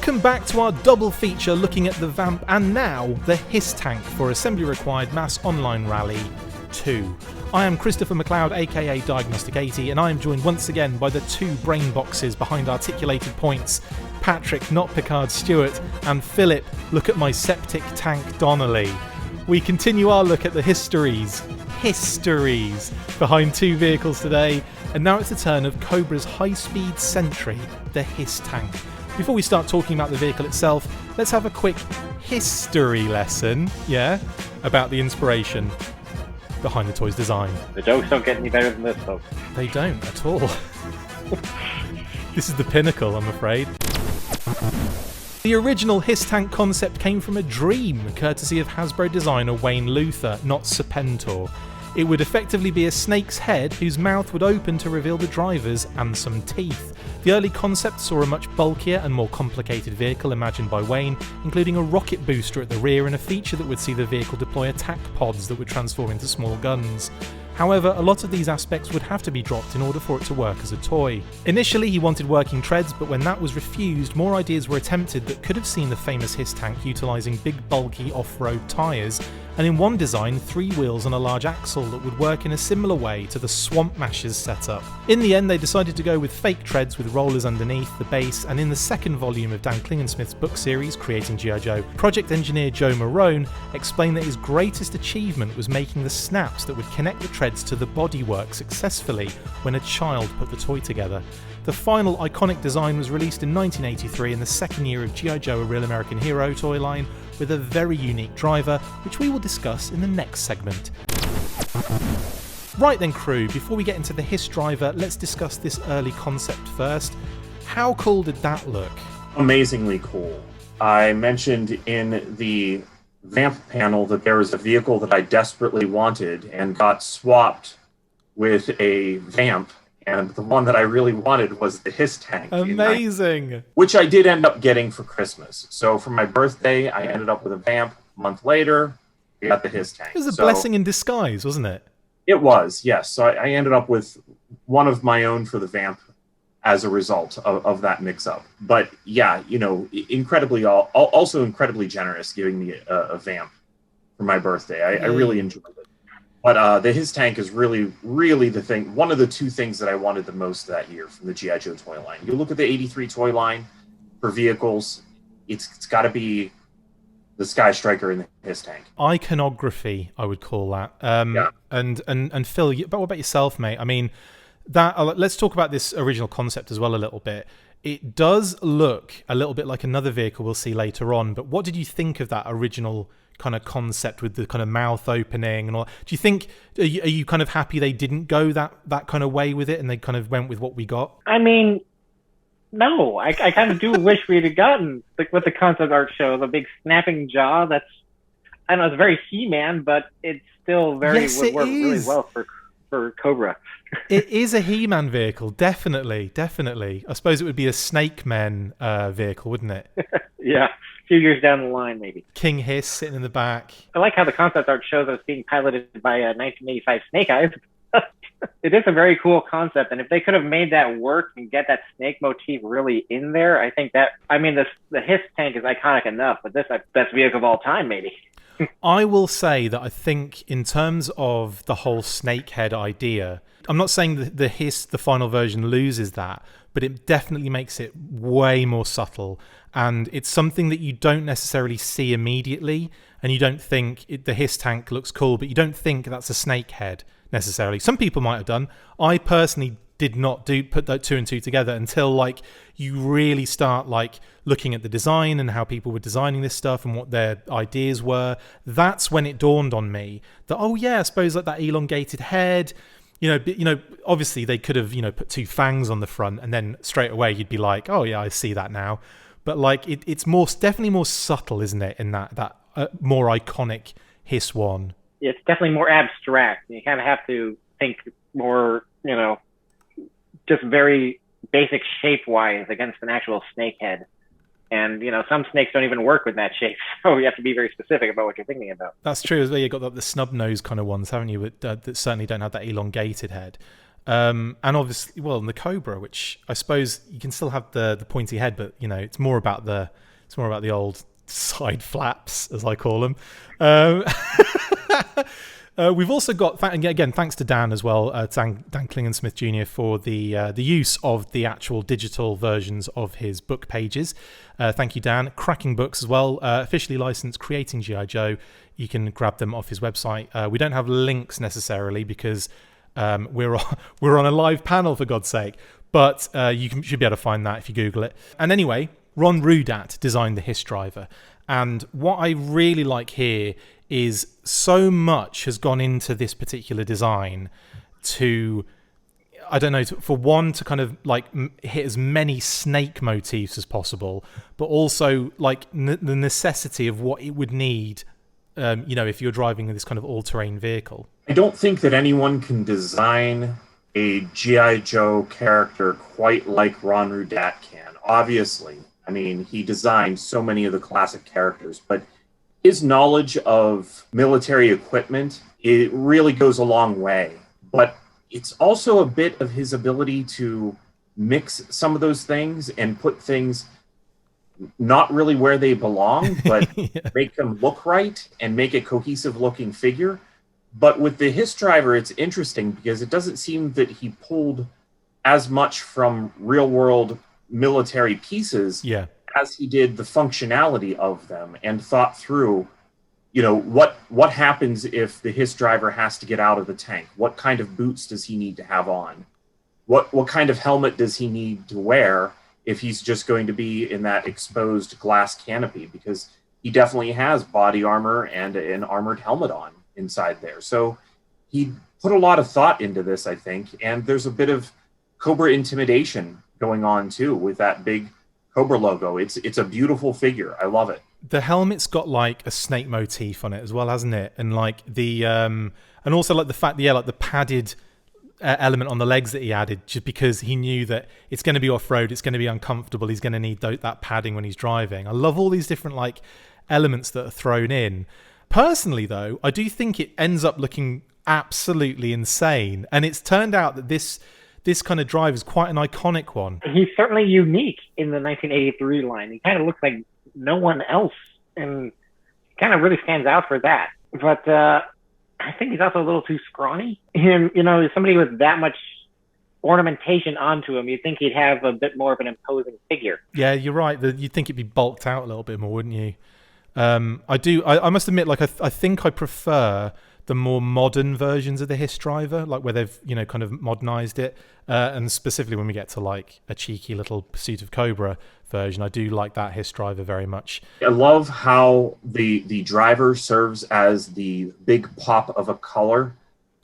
Welcome back to our double feature looking at the Vamp and now the HISS tank for Assembly Required Mass Online Rally 2. I am Christopher McLeod, aka Diagnostic 80, and I am joined once again by the two brain boxes behind articulated points, Patrick, Notpicard, Stewart, and Philip, look at my Septic tank Donnelly. We continue our look at the HISStories behind two vehicles today, and now it's the turn of Cobra's high-speed Sentry, the HISS tank. Before we start talking about the vehicle itself, let's have a quick history lesson, about the inspiration behind the toy's design. The jokes don't get any better than this, folks. They don't at all. This is the pinnacle, I'm afraid. The original HISS tank concept came from a dream, courtesy of Hasbro designer Wayne Luther, not Serpentor. It would effectively be a snake's head whose mouth would open to reveal the drivers and some teeth. The early concept saw a much bulkier and more complicated vehicle imagined by Wayne, including a rocket booster at the rear and a feature that would see the vehicle deploy attack pods that would transform into small guns. However, a lot of these aspects would have to be dropped in order for it to work as a toy. Initially, he wanted working treads, but when that was refused, more ideas were attempted that could have seen the famous HISS tank utilising big, bulky off-road tyres, and in one design, 3 wheels and a large axle that would work in a similar way to the Swamp Mashers setup. In the end, they decided to go with fake treads with rollers underneath the base, and in the second volume of Dan Klingensmith's book series, Creating G.I. Joe, project engineer Joe Marone explained that his greatest achievement was making the snaps that would connect the treads to the bodywork successfully when a child put the toy together. The final iconic design was released in 1983 in the second year of G.I. Joe, A Real American Hero toy line, with a very unique driver, which we will discuss in the next segment. Right then, crew, before we get into the HISS driver, let's discuss this early concept first. How cool did that look? Amazingly cool. I mentioned in the Vamp panel that there was a vehicle that I desperately wanted and got swapped with a Vamp, and the one that I really wanted was the HISS tank. Amazing! Which I did end up getting for Christmas. So for my birthday, I ended up with a Vamp. A month later, I got the HISS tank. It was a blessing in disguise, wasn't it? It was, yes. So I ended up with one of my own for the Vamp as a result of that mix-up. But yeah, incredibly, also incredibly generous giving me a Vamp for my birthday. I really enjoyed it. But the HISS tank is really, really the thing. One of the two things that I wanted the most that year from the G.I. Joe toy line. You look at the 83 toy line for vehicles, it's got to be the Sky Striker and the HISS tank. Iconography, I would call that. And Phil, but what about yourself, mate? I mean, let's talk about this original concept as well a little bit. It does look a little bit like another vehicle we'll see later on, but what did you think of that original kind of concept with the kind of mouth opening and all? Do you think, are you kind of happy they didn't go that kind of way with it and they kind of went with what we got? I mean, no, I kind of do wish we'd have gotten what the concept art show, the big snapping jaw. That's, I don't know, it's very He-Man, but it's still would work really well for Cobra. It is a He-Man vehicle, definitely. I suppose it would be a Snake Men vehicle, wouldn't it? Yeah. A few years down the line, maybe. King Hiss sitting in the back. I like how the concept art shows us being piloted by a 1985 Snake Eyes. It is a very cool concept, and if they could have made that work and get that snake motif really in there, I think that, the HISS tank is iconic enough, but this is the best vehicle of all time, maybe. I will say that I think in terms of the whole snakehead idea, I'm not saying that the HISS, the final version, loses that, but it definitely makes it way more subtle. And it's something that you don't necessarily see immediately, and you don't think the HISS tank looks cool, but you don't think that's a snake head necessarily. Some people might have done. I personally did not put that 2 and 2 together until you really start looking at the design and how people were designing this stuff and what their ideas were. That's when it dawned on me that, oh yeah, I suppose that elongated head. Obviously they could have put 2 fangs on the front, and then straight away you'd be like, oh yeah, I see that now. But it's definitely more subtle, isn't it? In that more iconic HISS one. It's definitely more abstract. You kind of have to think more, just very basic shape-wise against an actual snake head. And, some snakes don't even work with that shape, so you have to be very specific about what you're thinking about. That's true as well. You've got the snub nose kind of ones, haven't you, that certainly don't have that elongated head. And obviously, well, and the Cobra, which I suppose you can still have the pointy head, but it's more about the old side flaps, as I call them. We've also got, again, thanks to Dan as well, Dan Klingensmith Jr. for the use of the actual digital versions of his book pages. Thank you, Dan. Cracking books as well. Officially licensed, Creating G.I. Joe. You can grab them off his website. We don't have links necessarily because we're on a live panel, for God's sake. But should be able to find that if you Google it. And anyway, Ron Rudat designed the HISS driver. And what I really like here is so much has gone into this particular design to, I don't know, for one, to kind of like hit as many snake motifs as possible, but also like the necessity of what it would need, if you're driving this kind of all-terrain vehicle. I don't think that anyone can design a G.I. Joe character quite like Ron Rudat can. Obviously, I mean, he designed so many of the classic characters, but his knowledge of military equipment, it really goes a long way. But it's also a bit of his ability to mix some of those things and put things not really where they belong, but make them look right and make a cohesive looking figure. But with the HISS driver, it's interesting because it doesn't seem that he pulled as much from real world military pieces as he did the functionality of them, and thought through, what happens if the HISS driver has to get out of the tank? What kind of boots does he need to have on? What kind of helmet does he need to wear if he's just going to be in that exposed glass canopy? Because he definitely has body armor and an armored helmet on inside there. So he put a lot of thought into this, I think, and there's a bit of Cobra intimidation going on too with that big Cobra logo. It's a beautiful figure. I love it. The helmet's got like a snake motif on it as well, hasn't it? And like the and also like the fact that like the padded element on the legs that he added, just because he knew that it's going to be off-road, it's going to be uncomfortable, he's going to need that padding when he's driving. I love all these different like elements that are thrown in. Personally though, I do think it ends up looking absolutely insane, and it's turned out that this kind of drive is quite an iconic one. He's certainly unique in the 1983 line. He kind of looks like no one else, and kind of really stands out for that. But I think he's also a little too scrawny. Somebody with that much ornamentation onto him, you'd think he'd have a bit more of an imposing figure. Yeah, you're right. You'd think it'd be bulked out a little bit more, wouldn't you? I must admit, like I think I prefer the more modern versions of the HISS driver, like where they've kind of modernized it, and specifically when we get to like a cheeky little Pursuit of Cobra version, I do like that HISS driver very much. I love how the driver serves as the big pop of a color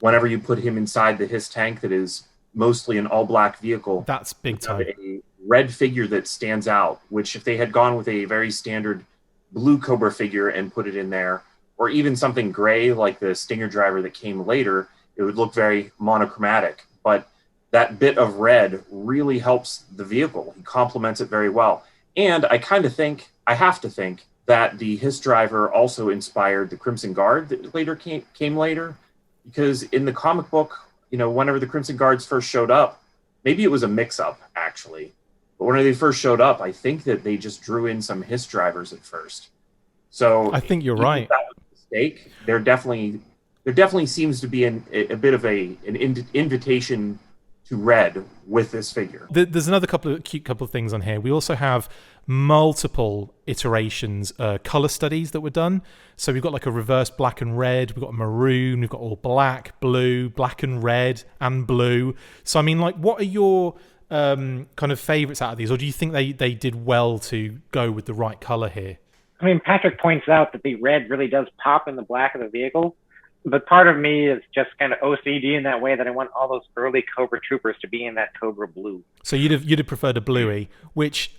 whenever you put him inside the HISS tank that is mostly an all black vehicle. That's big time. A red figure that stands out, which if they had gone with a very standard blue Cobra figure and put it in there, or even something gray like the Stinger driver that came later, it would look very monochromatic. But that bit of red really helps the vehicle. He complements it very well. And I have to think that the HISS driver also inspired the Crimson Guard that later came later. Because in the comic book, whenever the Crimson Guards first showed up, maybe it was a mix-up, actually. But when they first showed up, I think that they just drew in some HISS drivers at first. So I think you're right. That was a mistake. There definitely seems to be a bit of an invitation to red with this figure. There's another cute couple of things on here. We also have multiple iterations, color studies that were done. So we've got like a reverse black and red, we've got maroon, we've got all black, blue, black and red, and blue. So I mean, like, what are your kind of favorites out of these, or do you think they did well to go with the right color here? I mean, Patrick points out that the red really does pop in the black of the vehicle, but part of me is just kind of OCD in that way that I want all those early Cobra troopers to be in that Cobra blue. So you'd have preferred a bluey, which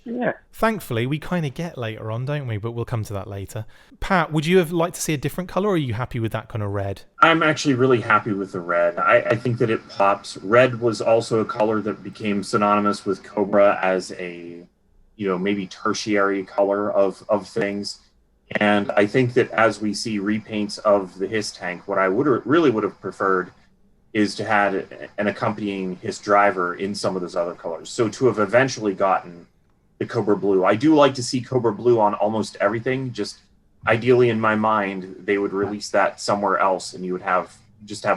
thankfully we kind of get later on, don't we? But we'll come to that later. Pat, would you have liked to see a different color, or are you happy with that kind of red? I'm actually really happy with the red. I think that it pops. Red was also a color that became synonymous with Cobra as a maybe tertiary color of things. And I think that as we see repaints of the HISS tank, what I really would have preferred is to have an accompanying HISS driver in some of those other colors. So to have eventually gotten the Cobra Blue, I do like to see Cobra Blue on almost everything. Just ideally, in my mind, they would release that somewhere else, and you would have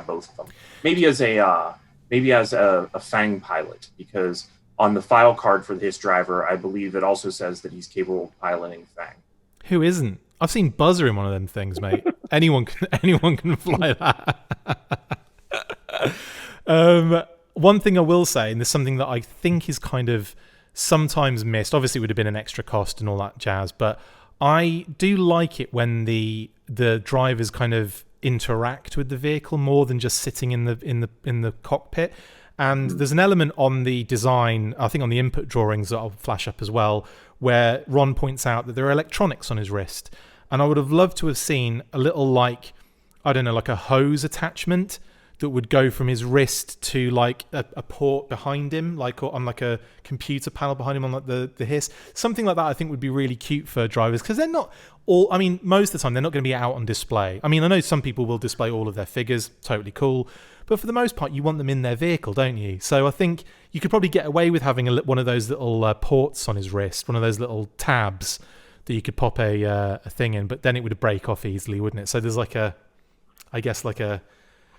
both of them. Maybe as a Fang pilot, because on the file card for the HISS driver, I believe it also says that he's capable of piloting Fang. Who isn't? I've seen Buzzer in one of them things, mate. anyone can fly that. One thing I will say, and there's something that I think is kind of sometimes missed. Obviously, it would have been an extra cost and all that jazz, but I do like it when the drivers kind of interact with the vehicle more than just sitting in the cockpit. And there's an element on the design, I think on the input drawings that I'll flash up as well, where Ron points out that there are electronics on his wrist. And I would have loved to have seen a little like a hose attachment that would go from his wrist to like a port behind him, like on like a computer panel behind him on like the HISS. Something like that I think would be really cute for drivers, because they're not all, I mean, most of the time they're not going to be out on display. I mean, I know some people will display all of their figures, totally cool. But for the most part, you want them in their vehicle, don't you? So I think you could probably get away with having one of those little ports on his wrist, one of those little tabs that you could pop a thing in, but then it would break off easily, wouldn't it? So there's like a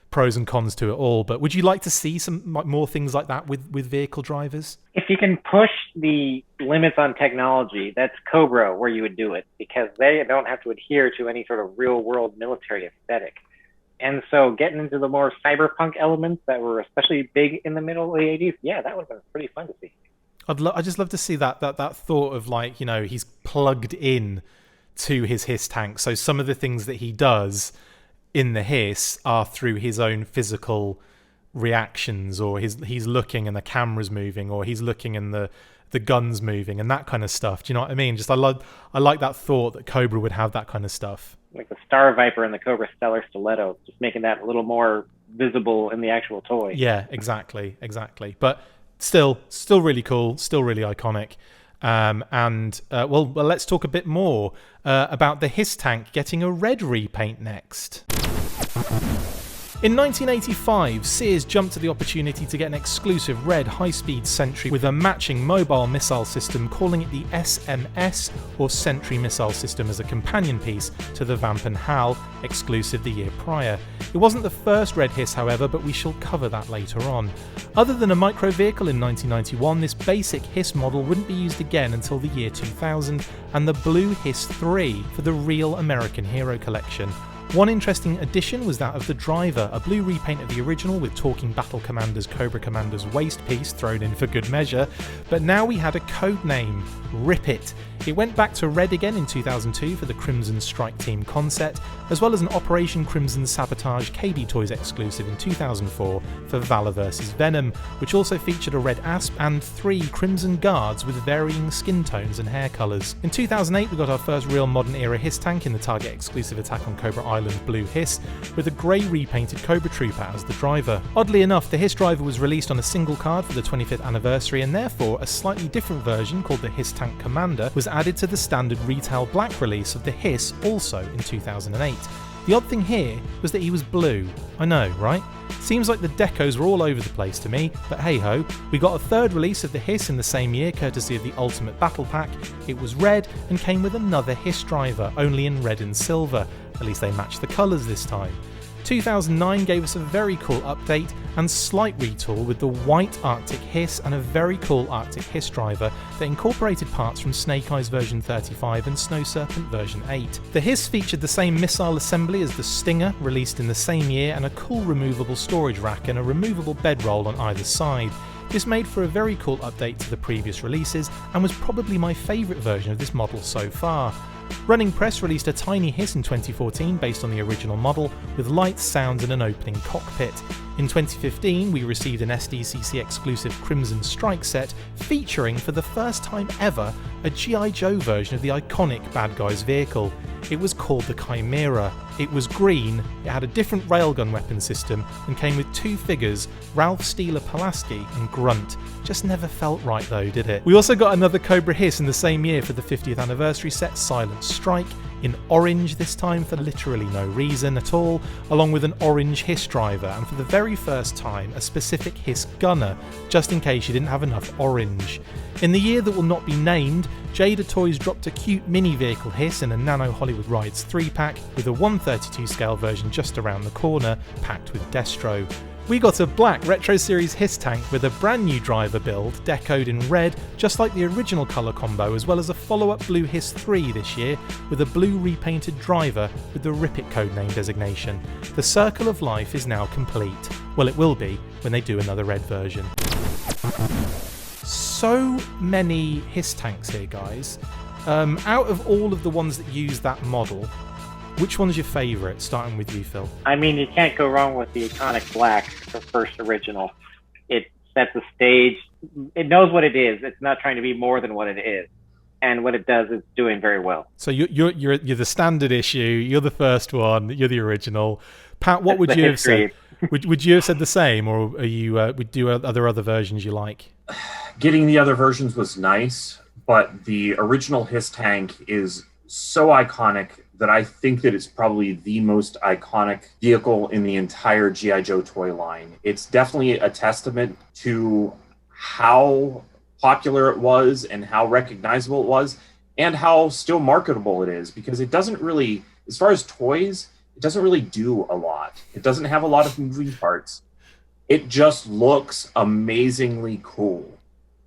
pros and cons to it all. But would you like to see some more things like that with vehicle drivers? If you can push the limits on technology, that's Cobra where you would do it, because they don't have to adhere to any sort of real-world military aesthetic. And so getting into the more cyberpunk elements that were especially big in the middle of the 80s, yeah, that would have been pretty fun to see. I just love to see that thought of, like, you know, he's plugged in to his HISS tank. So some of the things that he does in the HISS are through his own physical reactions, or he's looking and the camera's moving, or he's looking and the gun's moving, and that kind of stuff. Do you know what I mean? Just I like that thought that Cobra would have that kind of stuff. Like the Star Viper and the Cobra Stellar Stiletto, just making that a little more visible in the actual toy. Yeah, exactly. But still really cool, still really iconic. Well, let's talk a bit more about the HISS tank getting a red repaint next. In 1985, Sears jumped at the opportunity to get an exclusive red high-speed Sentry with a matching mobile missile system, calling it the SMS, or Sentry Missile System, as a companion piece to the Vamp and HAL, exclusive the year prior. It wasn't the first red HISS, however, but we shall cover that later on. Other than a micro vehicle in 1991, this basic HISS model wouldn't be used again until the year 2000, and the blue HISS-3 for the Real American Hero collection. One interesting addition was that of the driver, a blue repaint of the original with Talking Battle Commander's Cobra Commander's waist piece thrown in for good measure, but now we had a code name, Rip It. It went back to red again in 2002 for the Crimson Strike Team concept, as well as an Operation Crimson Sabotage KB Toys exclusive in 2004 for Valor vs Venom, which also featured a red asp and 3 Crimson Guards with varying skin tones and hair colours. In 2008 we got our first real modern era HISS tank in the Target exclusive Attack on Cobra Island blue HISS, with a grey repainted Cobra Trooper as the driver. Oddly enough, the HISS driver was released on a single card for the 25th anniversary, and therefore a slightly different version called the HISS Tank Commander was added to the standard retail black release of the HISS also in 2008. The odd thing here was that he was blue. I know, right? Seems like the decos were all over the place to me, but hey ho, we got a third release of the HISS in the same year courtesy of the Ultimate Battle Pack. It was red and came with another HISS driver, only in red and silver. At least they matched the colours this time. 2009 gave us a very cool update and slight retool with the white Arctic HISS and a very cool Arctic HISS driver that incorporated parts from Snake Eyes version 35 and Snow Serpent version 8. The HISS featured the same missile assembly as the Stinger, released in the same year, and a cool removable storage rack and a removable bedroll on either side. This made for a very cool update to the previous releases and was probably my favourite version of this model so far. Running Press released a tiny HISS in 2014 based on the original model, with lights, sounds and an opening cockpit. In 2015 we received an SDCC exclusive Crimson Strike set featuring for the first time ever a G.I. Joe version of the iconic Bad Guys vehicle. It was called the Chimera. It was green, it had a different railgun weapon system and came with 2 figures, Ralph Steeler Pulaski and Grunt. Just never felt right though, did it? We also got another Cobra HISS in the same year for the 50th anniversary set, Silent Strike. in orange this time for literally no reason at all, along with an orange HISS driver, and for the very first time a specific HISS gunner, just in case you didn't have enough orange. In the year that will not be named, Jada Toys dropped a cute mini vehicle HISS in a Nano Hollywood Rides 3-pack, with a 1/32 scale version just around the corner, packed with Destro. We got a black Retro Series HISS tank with a brand new driver build, decoed in red, just like the original colour combo, as well as a follow-up blue HISS 3 this year, with a blue repainted driver with the Rip-It codename designation. The circle of life is now complete. Well, it will be when they do another red version. So many HISS tanks here, guys. Out of all of the ones that use that model, which one's your favourite, starting with you, Phil? I mean, you can't go wrong with the iconic black, the first original. It sets the stage. It knows what it is. It's not trying to be more than what it is. And what it does is doing very well. So you're the standard issue. You're the first one. You're the original. Pat, what would you have said? Would you have said the same, or are you would do other versions you like? Getting the other versions was nice, but the original HISS tank is so iconic that I think that it's probably the most iconic vehicle in the entire G.I. Joe toy line. It's definitely a testament to how popular it was and how recognizable it was and how still marketable it is, because it doesn't really, as far as toys, it doesn't really do a lot. It doesn't have a lot of moving parts. It just looks amazingly cool.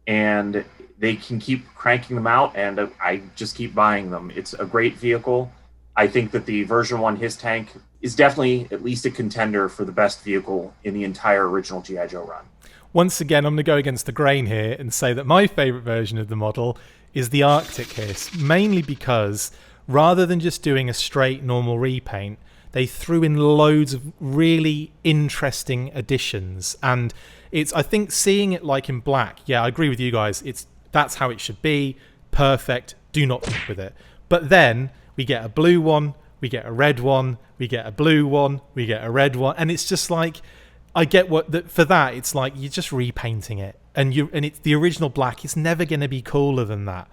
And they can keep cranking them out, and I just keep buying them. It's a great vehicle. I think that the version 1 HISS tank is definitely at least a contender for the best vehicle in the entire original G.I. Joe run. Once again, I'm going to go against the grain here and say that my favourite version of the model is the Arctic HISS, mainly because rather than just doing a straight normal repaint, they threw in loads of really interesting additions. And it's, I think, seeing it like in black, yeah, I agree with you guys, that's how it should be, perfect, do not fuck with it. But then we get a blue one, we get a red one, we get a blue one, we get a red one, and it's just like, I get for that, it's like you're just repainting it, and it's the original black. It's never going to be cooler than that.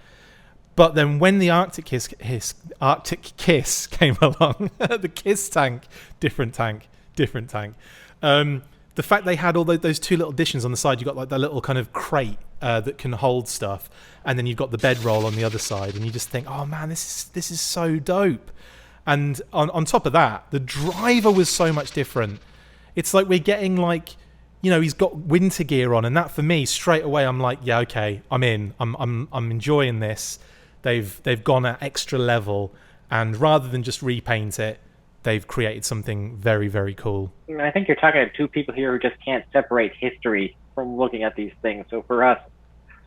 But then when the Arctic Kiss came along, the Kiss tank, different tank. The fact they had all those two little additions on the side, you got like that little kind of crate that can hold stuff, and then you've got the bedroll on the other side, and you just think, oh man, this is so dope. And on top of that, the driver was so much different. It's like we're getting like, you know, he's got winter gear on, and that for me straight away, I'm like, yeah, okay, I'm in. I'm enjoying this. They've gone at extra level, and rather than just repaint it, they've created something very, very cool. I think you're talking to two people here who just can't separate history from looking at these things. So for us,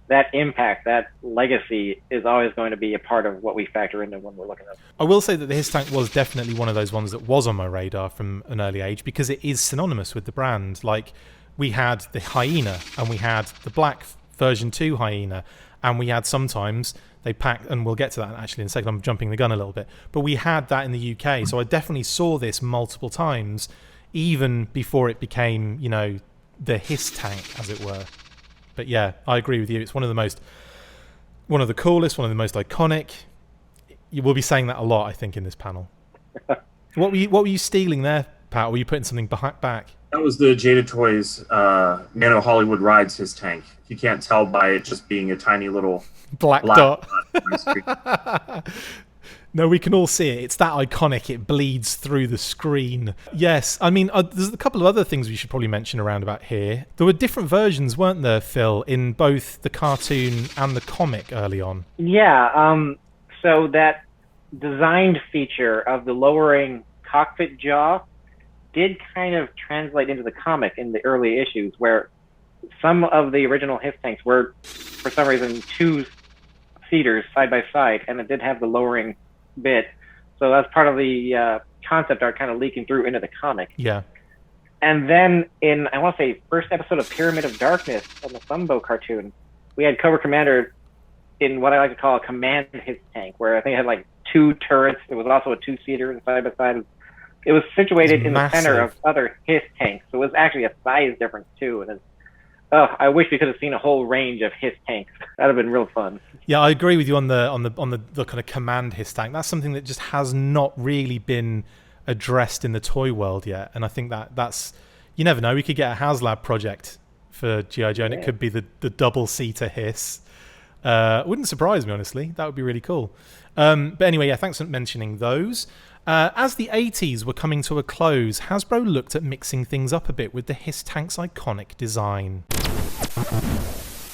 that impact, that legacy is always going to be a part of what we factor into when we're looking at it. I will say that the HISS tank was definitely one of those ones that was on my radar from an early age, because it is synonymous with the brand. Like, we had the Hyena, and we had the black version 2 Hyena, and we had sometimes they packed, and we'll get to that actually in a second, I'm jumping the gun a little bit, but we had that in the UK, so I definitely saw this multiple times, even before it became, you know, the HISS tank, as it were. But yeah, I agree with you, it's one of the coolest, one of the most iconic. You will be saying that a lot, I think, in this panel. What were you stealing there, Pat? Or were you putting something back? That was the Jada Toys Nano Hollywood Rides HISS tank. You can't tell by it just being a tiny little black dot. No, we can all see it. It's that iconic. It bleeds through the screen. Yes, I mean, there's a couple of other things we should probably mention around about here. There were different versions, weren't there, Phil, in both the cartoon and the comic early on? Yeah, so that designed feature of the lowering cockpit jaw did kind of translate into the comic in the early issues, where some of the original HISS tanks were, for some reason, 2-seaters side by side, and it did have the lowering bit. So that's part of the concept art kind of leaking through into the comic. Yeah. And then in, I want to say, first episode of Pyramid of Darkness on the Sunbow cartoon, we had Cobra Commander in what I like to call a command HISS tank, where I think it had like 2 turrets. It was also a 2-seater side by side. It was situated in the center of other HISS tanks, so it was actually a size difference too. And Oh, I wish we could have seen a whole range of HISS tanks. That'd have been real fun. Yeah, I agree with you on the kind of command HISS tank. That's something that just has not really been addressed in the toy world yet, and I think that's, you never know. We could get a HasLab project for G.I. Joe, and it could be the double-seater HISS. Wouldn't surprise me, honestly. That would be really cool. But anyway, yeah, thanks for mentioning those. As the 80s were coming to a close, Hasbro looked at mixing things up a bit with the HISS tank's iconic design.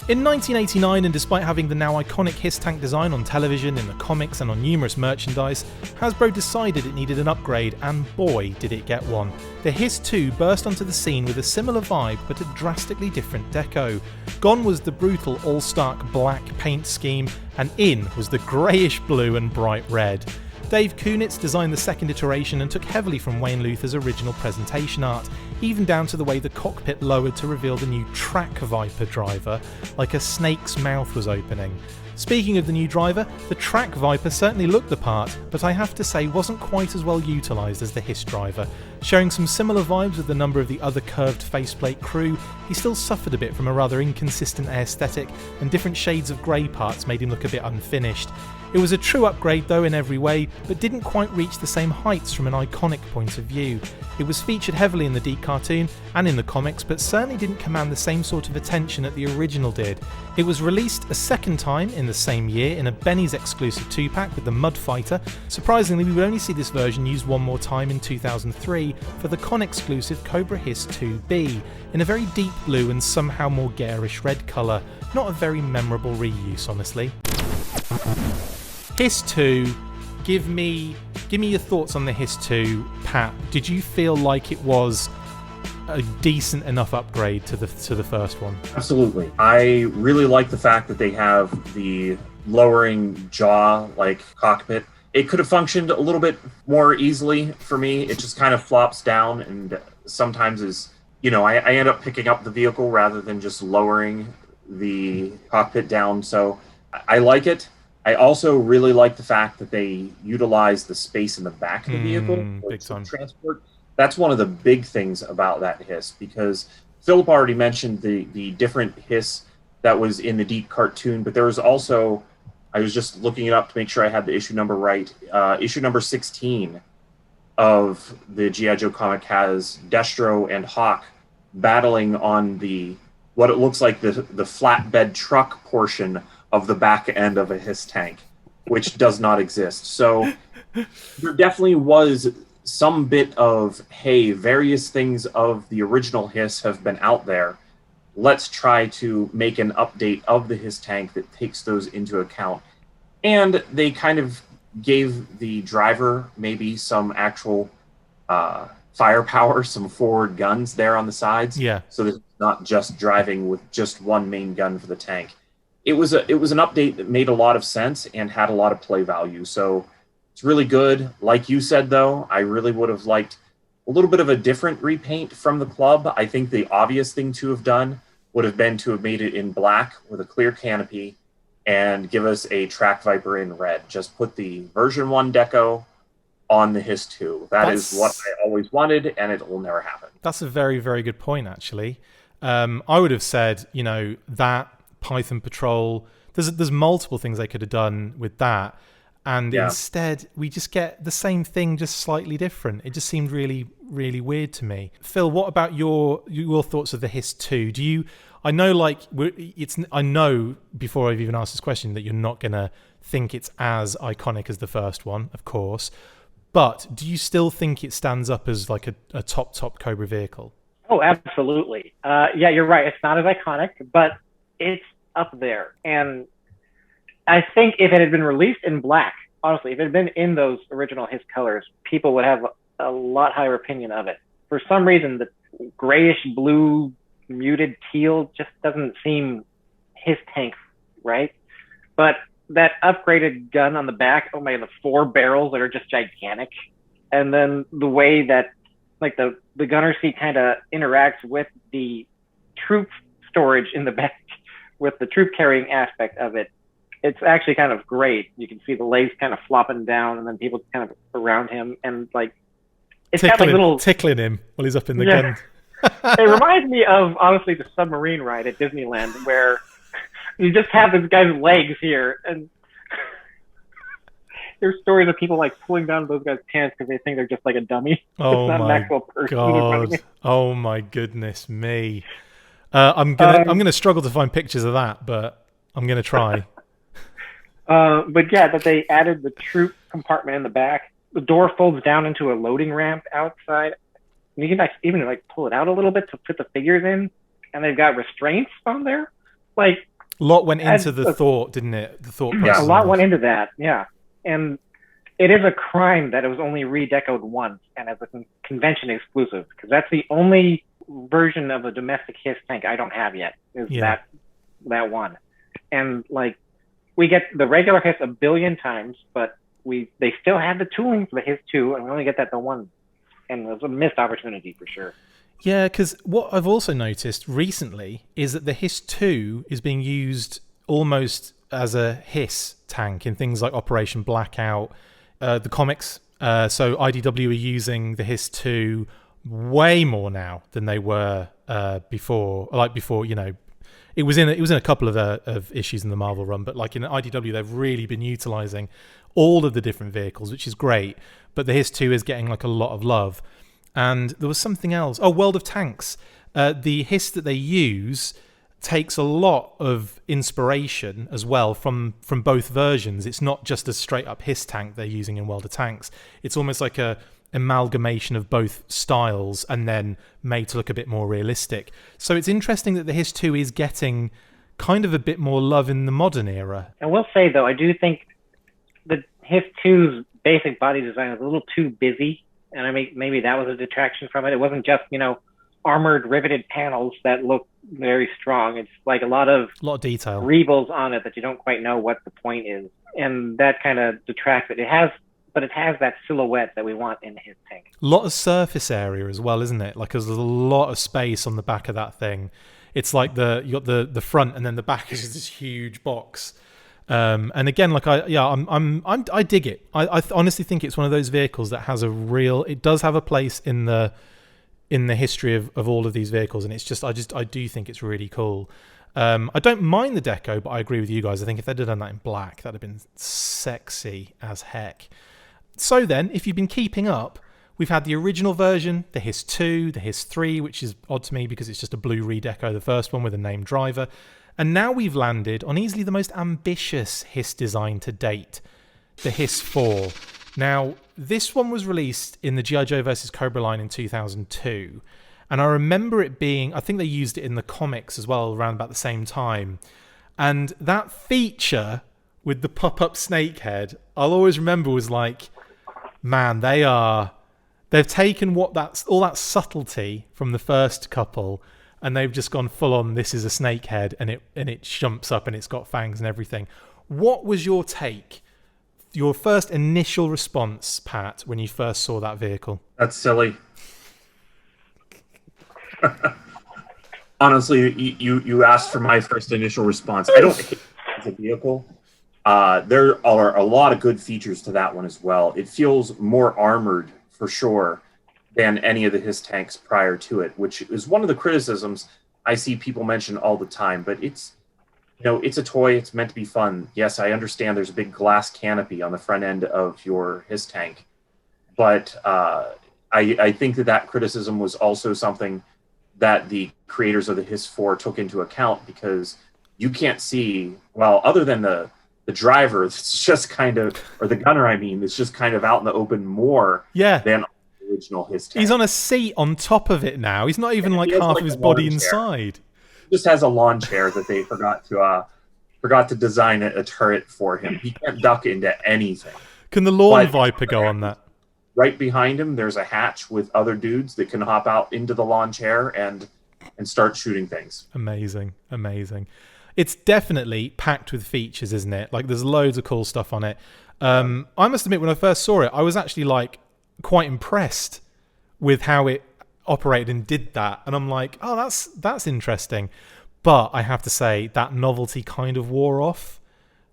In 1989, and despite having the now iconic HISS tank design on television, in the comics, and on numerous merchandise, Hasbro decided it needed an upgrade, and boy did it get one. The HISS-2 burst onto the scene with a similar vibe, but a drastically different deco. Gone was the brutal all-stark black paint scheme, and in was the greyish blue and bright red. Dave Kunitz designed the second iteration and took heavily from Wayne Luther's original presentation art, even down to the way the cockpit lowered to reveal the new Track Viper driver, like a snake's mouth was opening. Speaking of the new driver, the Track Viper certainly looked the part, but I have to say wasn't quite as well utilised as the HISS driver. Showing some similar vibes with a number of the other curved faceplate crew, he still suffered a bit from a rather inconsistent aesthetic, and different shades of grey parts made him look a bit unfinished. It was a true upgrade though in every way, but didn't quite reach the same heights from an iconic point of view. It was featured heavily in the Deke cartoon and in the comics, but certainly didn't command the same sort of attention that the original did. It was released a second time in the same year in a Benny's exclusive 2-pack with the Mud Fighter. Surprisingly, we would only see this version used one more time in 2003 for the con-exclusive Cobra Hiss 2B, in a very deep blue and somehow more garish red colour. Not a very memorable reuse, honestly. HISS 2, give me your thoughts on the HISS 2, Pat. Did you feel like it was a decent enough upgrade to the first one? Absolutely. I really like the fact that they have the lowering jaw like cockpit. It could have functioned a little bit more easily for me. It just kind of flops down, and sometimes is, I end up picking up the vehicle rather than just lowering the cockpit down. So I like it. I also really like the fact that they utilize the space in the back of the vehicle for transport. That's one of the big things about that HISS, because Philip already mentioned the different HISS that was in the Deke cartoon, but there was also, I was just looking it up to make sure I had the issue number right. Issue number 16 of the G.I. Joe comic has Destro and Hawk battling on what it looks like the flatbed truck portion of the back end of a HISS tank, which does not exist. So there definitely was some bit of, hey, various things of the original HISS have been out there. Let's try to make an update of the HISS tank that takes those into account. And they kind of gave the driver maybe some actual firepower, some forward guns there on the sides. Yeah. So that it's not just driving with just one main gun for the tank. It was an update that made a lot of sense and had a lot of play value. So it's really good. Like you said, though, I really would have liked a little bit of a different repaint from the club. I think the obvious thing to have done would have been to have made it in black with a clear canopy and give us a Track Viper in red. Just put the version 1 deco on the HISS 2. That's what I always wanted, and it will never happen. That's a very, very good point, actually. I would have said, that Python Patrol, there's multiple things they could have done with that, and instead we just get the same thing, just slightly different. It just seemed really, really weird to me. Phil, what about your thoughts of the HISS 2? I know before I've even asked this question that you're not gonna think it's as iconic as the first one, of course, but do you still think it stands up as like a top Cobra vehicle? Oh, absolutely. Yeah, you're right. It's not as iconic, but it's up there. And I think if it had been released in black, honestly, if it had been in those original HISS colors, people would have a lot higher opinion of it. For some reason, the grayish blue, muted teal just doesn't seem HISS tank, right? But that upgraded gun on the back, oh my, the 4 barrels that are just gigantic. And then the way that like the gunner seat kind of interacts with the troop storage in the back, with the troop carrying aspect of it, it's actually kind of great. You can see the legs kind of flopping down, and then people kind of around him, and like it's got like little tickling him while he's up in the gun. It reminds me of, honestly, the submarine ride at Disneyland, where you just have this guy's legs here, and there's stories of people like pulling down those guys' pants because they think they're just like a dummy. Oh it's not my an actual person. god! Oh my goodness me! I'm gonna struggle to find pictures of that, but I'm gonna try. But yeah, that they added the troop compartment in the back. The door folds down into a loading ramp outside. You can even like pull it out a little bit to put the figures in, and they've got restraints on there. Like a lot went into the thought, didn't it? The thought process. Yeah, a lot went into that. Yeah, and it is a crime that it was only redecoed once and as a convention exclusive, because that's the only version of a domestic HISS tank I don't have yet. Is that one, and like we get the regular HISS a billion times, but they still have the tooling for the HISS-2, and we only get that the one. And it was a missed opportunity for sure. Yeah, because what I've also noticed recently is that the HISS-2 is being used almost as a HISS tank in things like Operation Blackout, the comics. So IDW are using the HISS-2 way more now than they were before. Like before, you know, it was in a couple of issues in the Marvel run, but like in IDW, they've really been utilizing all of the different vehicles, which is great. But the HISS-2 is getting like a lot of love. And there was something else. Oh, World of Tanks. The HISS that they use takes a lot of inspiration as well from both versions. It's not just a straight up HISS tank they're using in World of Tanks. It's almost like a amalgamation of both styles and then made to look a bit more realistic. So it's interesting that the HISS-2 is getting kind of a bit more love in the modern era. I will say, though, I do think the HISS-2's basic body design is a little too busy, and I mean, maybe that was a detraction from it. It wasn't just, you know, armored riveted panels that look very strong. It's like a lot of detail, rebels on it that you don't quite know what the point is, and that kind of detracts it. It has that silhouette that we want in his tank. A lot of surface area as well, isn't it? Like there's a lot of space on the back of that thing. It's like you got the front, and then the back is just this huge box. And again, like I dig it. I honestly think it's one of those vehicles that has it does have a place in the history of all of these vehicles, and it's just I do think it's really cool. I don't mind the deco, but I agree with you guys. I think if they'd have done that in black, that'd have been sexy as heck. So then, if you've been keeping up, we've had the original version, the HISS-2, the HISS-3, which is odd to me because it's just a blue redeco, the first one with a named driver. And now we've landed on easily the most ambitious HISS design to date, the HISS-4. Now, this one was released in the G.I. Joe vs. Cobra line in 2002. And I remember it being, I think they used it in the comics as well around about the same time. And that feature with the pop-up snake head, I'll always remember was like, man, they've taken all that subtlety from the first couple, and they've just gone full on, this is a snake head, and it jumps up and it's got fangs and everything. What was your take? Your first initial response, Pat, when you first saw that vehicle? That's silly. Honestly, you asked for my first initial response. I don't hate it as a vehicle. There are a lot of good features to that one as well. It feels more armored for sure than any of the HISS tanks prior to it, which is one of the criticisms I see people mention all the time. But it's a toy. It's meant to be fun. Yes, I understand there's a big glass canopy on the front end of your HISS tank, but I think that criticism was also something that the creators of the HISS-4 took into account, because you can't see, well, other than the driver, it's just kind of, or the gunner, I mean, it's just kind of out in the open more than the original HISS tank. He's on a seat on top of it now. He's not even like half of his body inside. He just has a lawn chair that they forgot to design a turret for him. He can't duck into anything. Can the lawn viper go on that? Right behind him, there's a hatch with other dudes that can hop out into the lawn chair and start shooting things. Amazing. It's definitely packed with features, isn't it? Like, there's loads of cool stuff on it. I must admit, when I first saw it, I was actually like quite impressed with how it operated and did that. And I'm like, oh, that's interesting. But I have to say that novelty kind of wore off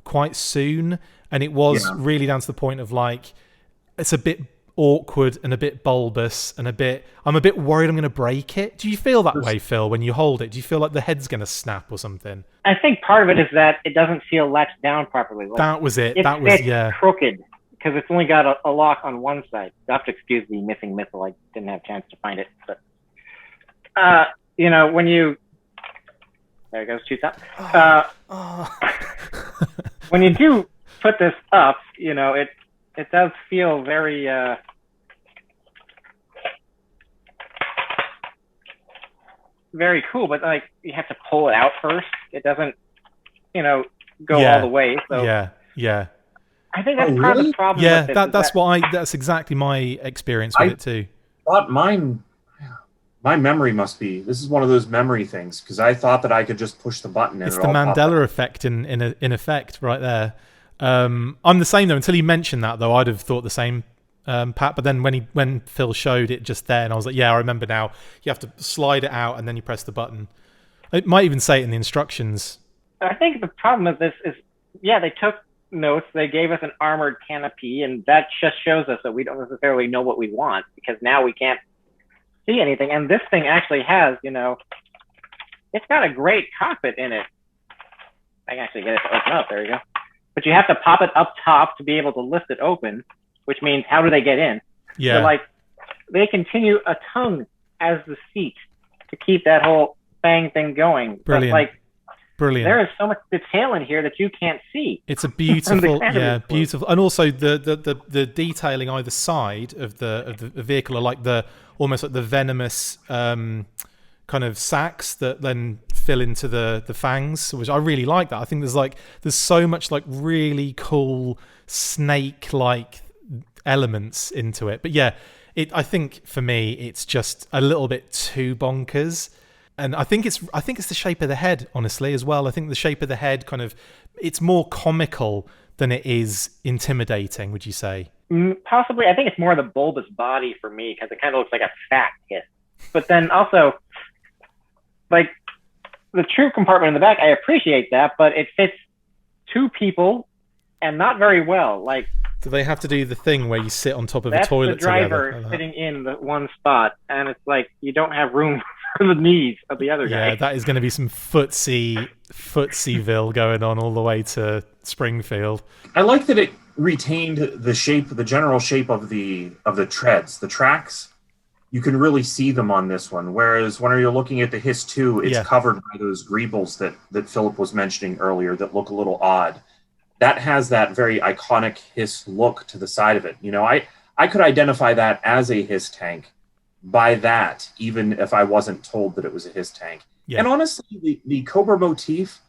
quite soon, and it was really down to the point of like, it's a bit awkward and a bit bulbous and I'm a bit worried I'm going to break it. Do you feel that way, Phil, when you hold it? Do you feel like the head's going to snap or something? I think part of it is that it doesn't feel latched down properly. Like, that was it. It's crooked because it's only got a lock on one side. You have to excuse the missing missile. I didn't have a chance to find it. But, when you... There it goes, shoot that. When you do put this up, it does feel very... very cool, but like you have to pull it out first. It doesn't, go all the way. So yeah. I think that's part of the problem. Yeah, with this, that's exactly my experience with it too. Thought my memory must be. This is one of those memory things because I thought that I could just push the button. It's the Mandela effect in effect right there. I'm the same though. Until you mentioned that though, I'd have thought the same. Pat, but then when Phil showed it just there, and I was like, yeah, I remember now. You have to slide it out, and then you press the button. It might even say it in the instructions. I think the problem with this is, they took notes. They gave us an armored canopy, and that just shows us that we don't necessarily know what we want because now we can't see anything. And this thing actually has, it's got a great cockpit in it. I can actually get it to open up. There you go. But you have to pop it up top to be able to lift it open. Which means, how do they get in? Yeah. So, they continue a tongue as the seat to keep that whole fang thing going. Brilliant. But, brilliant. There is so much detail in here that you can't see. It's a beautiful, beautiful, and also the detailing either side of the vehicle are like almost like the venomous kind of sacs that then fill into the fangs, which I really like that. I think there's so much really cool snake-like elements into it, but I think for me it's just a little bit too bonkers, and I think it's the shape of the head, honestly, as well. I think the shape of the head it's more comical than it is intimidating. Would you say? Possibly. I think it's more the bulbous body for me because it kind of looks like a fat hiss. But then also, the true compartment in the back, I appreciate that, but it fits two people and not very well. Do they have to do the thing where you sit on top of a toilet together? That's the driver sitting in the one spot, and it's like you don't have room for the knees of the other guy. Yeah, that is going to be some footsieville going on all the way to Springfield. I like that it retained the general shape of the treads, the tracks. You can really see them on this one, whereas when you're looking at the Hiss-2, it's covered by those greebles that Philip was mentioning earlier that look a little odd. That has that very iconic Hiss look to the side of it. I could identify that as a Hiss tank by that, even if I wasn't told that it was a Hiss tank. Yeah. And honestly, the Cobra motif,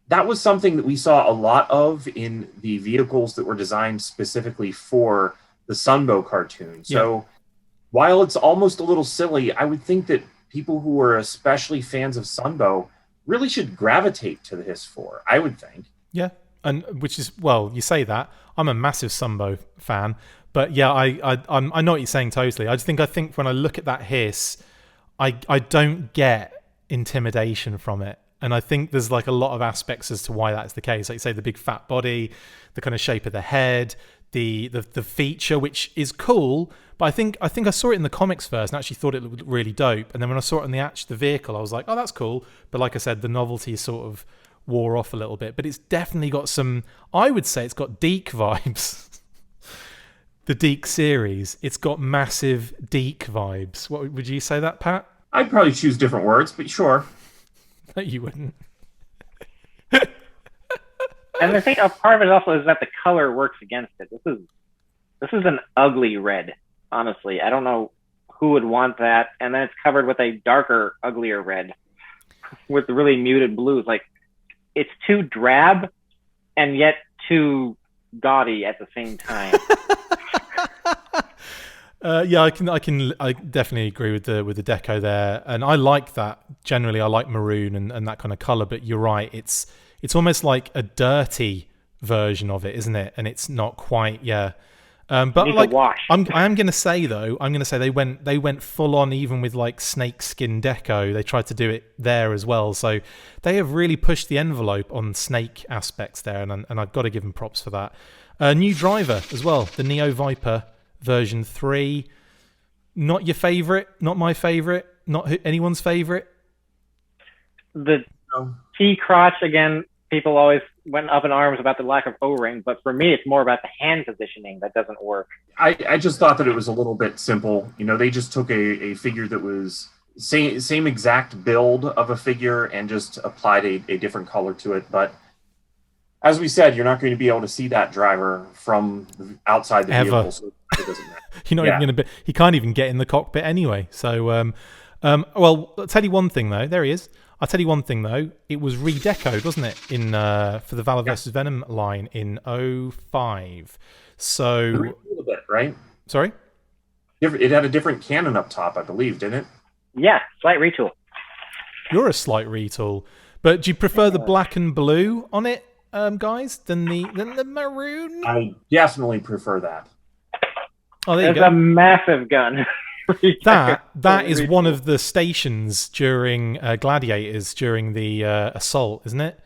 that was something that we saw a lot of in the vehicles that were designed specifically for the Sunbow cartoon. So while it's almost a little silly, I would think that people who are especially fans of Sunbow really should gravitate to the Hiss-4, I would think. Yeah. And which is, well, you say that. I'm a massive Sunbow fan, but yeah, I know what you're saying totally. I think when I look at that Hiss, I don't get intimidation from it, and I think there's a lot of aspects as to why that's the case. Like you say, the big fat body, the kind of shape of the head, the feature, which is cool. But I think I saw it in the comics first and actually thought it looked really dope, and then when I saw it in the vehicle, I was like, oh, that's cool. But like I said, the novelty sort of wore off a little bit, but it's definitely got some, I would say it's got Deke vibes. The Deke series, it's got massive Deke vibes. What would you say that, Pat? I'd probably choose different words, but sure. No, you wouldn't. And I think a part of it also is that the color works against it. This is an ugly red, honestly. I don't know who would want that. And then it's covered with a darker, uglier red with really muted blues. It's too drab and yet too gaudy at the same time. I definitely agree with the deco there, and I like that. Generally, I like maroon and that kind of color. But you're right, it's almost like a dirty version of it, isn't it? And it's not quite, But I am gonna say though, they went full on even with snake skin deco. They tried to do it there as well, so they have really pushed the envelope on snake aspects there, and I've got to give them props for that. New driver as well, the Neo Viper version 3. Not your favourite, not my favourite, not anyone's favourite. The T-crotch, again, people always went up in arms about the lack of O-ring, but for me, it's more about the hand positioning that doesn't work. I just thought that it was a little bit simple. They just took a figure that was same exact build of a figure and just applied a different color to it. But as we said, you're not going to be able to see that driver from outside the vehicle, so it doesn't matter. You're not even going to be. He can't even get in the cockpit anyway. So, well, I'll tell you one thing though. There he is. I'll tell you one thing though. It was redecoed, wasn't it, in for the Valor vs. Venom line in 2005. So a little bit, right? Sorry. It had a different cannon up top, I believe, didn't it? Yeah, slight retool. You're a slight retool, but do you prefer the black and blue on it, guys, than the maroon? I definitely prefer that. Oh, there you go. It's a massive gun. that is one of the stations during Gladiators during the assault, isn't it?